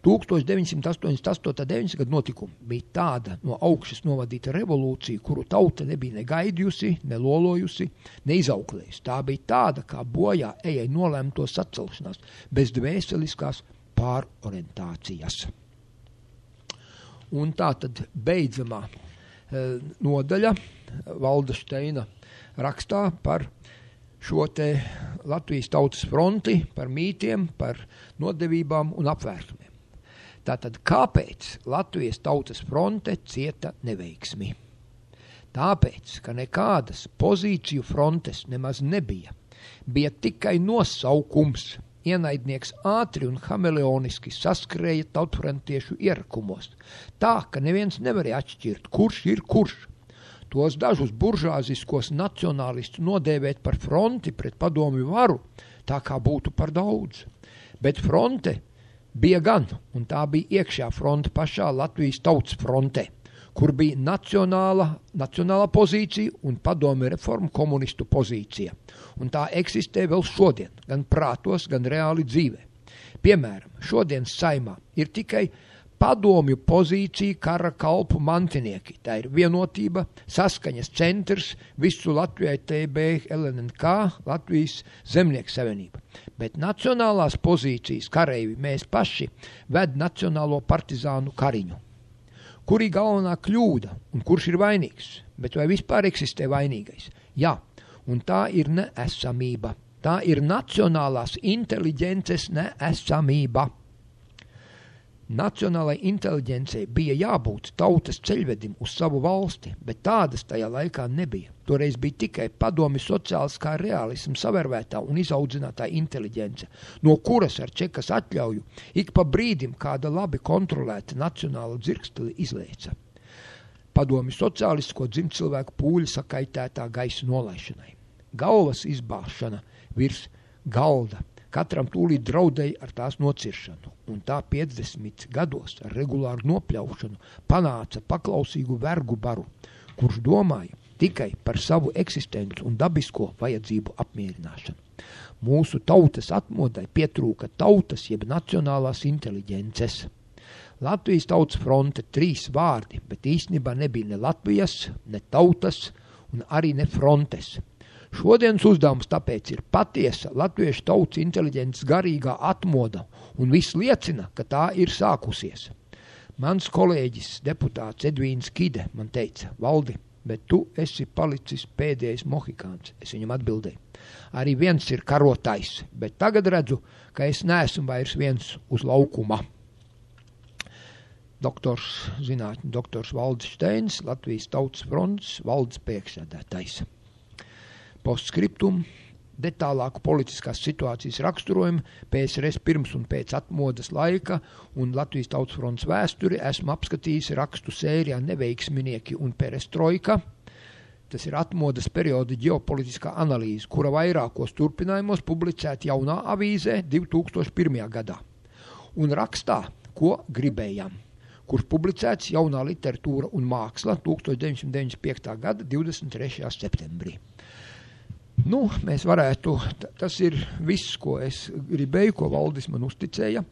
1988. 90. gada notikumi bija tāda no augšas novadīta revolūcija, kuru tauta nebija ne gaidījusi, ne lolojusi, ne izauklējusi. Tā bija tāda, kā bojā ejai nolēmto sacelšanās, bez dvēseliskās pārorientācijas. Un tā tad beidzamā nodaļa Valda Steina rakstā par šo te Latvijas tautas fronti, par mītiem, par nodevībām un apvērsumiem. Tātad, kāpēc Latvijas tautas fronte cieta neveiksmi? Tāpēc, ka nekādas pozīciju frontes nemaz nebija. Bija tikai nosaukums. Ienaidnieks ātri un hameleoniski saskrēja tautfrontiešu ierakumos. Tā, ka neviens nevarēja atšķirt, kurš ir kurš. Tos dažus buržāziskos nacionālistus nodēvēt par fronti pret padomju varu, tā kā būtu par daudz. Bet fronte bija gan, un tā bija iekšā fronte pašā Latvijas tautas frontē, kur bija nacionālā pozīcija un padomju reformu komunistu pozīcija. Un tā eksistē vēl šodien, gan prātos, gan reāli dzīvē. Piemēram, šodienas Saeimā ir tikai padomju pozīcija kara kalpu mantinieki. Tā ir Vienotība, Saskaņas centrs, visu Latvijai TB, LNK, Latvijas Zemnieku savienība. Bet nacionālās pozīcijas kareivi mēs paši ved Nacionālo partizānu kariņu. Kur ir galvenā kļūda un kurš ir vainīgs? Bet vai vispār eksistē vainīgais? Jā, un tā ir neesamība. Tā ir nacionālās inteliģences neesamība. Nacionālai inteliģencei bija jābūt tautas ceļvedim uz savu valsti, bet tādas tajā laikā nebija. Toreiz bija tikai padomju sociāliskā realisma savērvētā un izaudzinātā inteliģence, no kuras ar čekas atļauju ik pa brīdim kāda labi kontrolēta nacionāla dzirksteli izlēca. Padomju sociālisko dzimtcilvēku pūļu sakaitētā gaisa nolaišanai. Galvas izbāšana virs galda. Katram tūlīt draudēja ar tās nociršanu, un tā 50 gados ar regulāru nopļaušanu panāca paklausīgu vergu baru, kurš domāja tikai par savu eksistenci un dabisko vajadzību apmierināšanu. Mūsu tautas atmodai pietrūka tautas jeb nacionālās inteliģences. Latvijas tautas fronte 3 vārdi, bet īstenībā nebija ne Latvijas, ne tautas un arī ne frontes. Šodienas uzdevums tāpēc ir patiesa latviešu tautas inteliģences garīgā atmoda, un viss liecina, ka tā ir sākusies. Mans kolēģis, deputāts Edvīns Kide, man teica: Valdi, bet tu esi palicis pēdējais mohikāns. Es viņam atbildēju: arī viens ir karotājs, bet tagad redzu, ka es neesmu vairs viens uz laukuma. Doktors Valdis Steins, Latvijas tautas frontes valdes priekšsēdētājs. Postskriptum detālāku politiskās situācijas raksturojumu, PSRS pirms un pēc atmodas laika un Latvijas Tautas fronts vēsturi esmu apskatījis rakstu sērijā Neveiksminieki un perestroika. Tas ir atmodas perioda ģeopolitiskā analīze, kura vairākos turpinājumos publicēta Jaunā avīzē 2001. gadā. Un rakstā, ko gribējām, kurš publicēts Jaunā literatūra un māksla 1995. gada 23. septembrī. Mēs varētu, tas ir viss, ko es gribēju, ko Valdis man uzticēja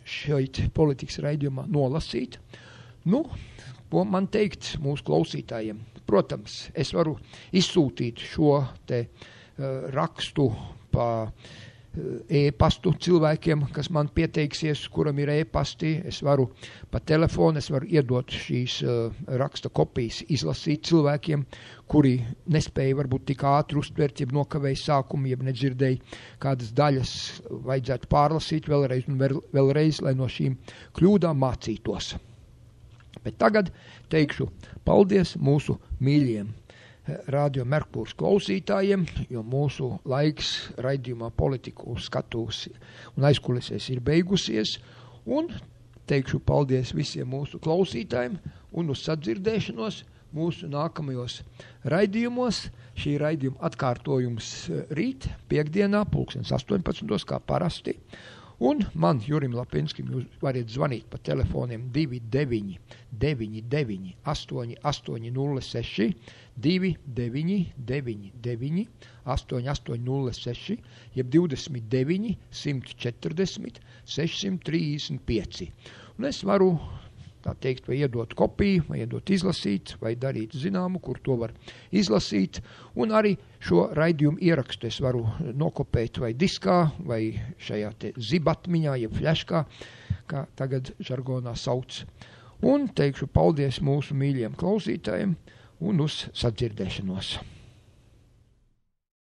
šeit politikas raidījumā nolasīt. Ko man teikt mūsu klausītājiem? Protams, es varu izsūtīt šo te rakstu pa e-pastu cilvēkiem, kas man pieteiksies, kuram ir e-pasti. Es varu pa telefonu, es varu iedot šīs raksta kopijas izlasīt cilvēkiem, kuri nespēja varbūt tik ātri uztvert, jeb nokavēja sākumu, jeb nedzirdēja kādas daļas, vajadzētu pārlasīt vēlreiz un vēlreiz, lai no šīm kļūdām mācītos. Bet tagad teikšu paldies mūsu mīļiem Radio Merkurs klausītājiem, jo mūsu laiks raidījumā politiku skatūs un aizkulisēs ir beigusies. Un teikšu paldies visiem mūsu klausītājiem un uz sadzirdēšanos mūsu nākamajos raidījumos. Šī raidījuma atkārtojums rīt, piekdienā, 18:00, kā parasti. Un man, Jurim Lapinskim, jūs variet zvanīt pa telefoniem 29 99 8806, 29 99 8806, jeb 29 140 635. Un es varu, tā teikt, vai iedot kopiju, vai iedot izlasīt, vai darīt zināmu, kur to var izlasīt. Un arī šo raidījumu ierakstu es varu nokopēt vai diskā, vai šajā te zibatmiņā, jeb fļaškā, kā tagad žargonā sauc. Un teikšu paldies mūsu mīļiem klausītājiem un uz sadzirdēšanos.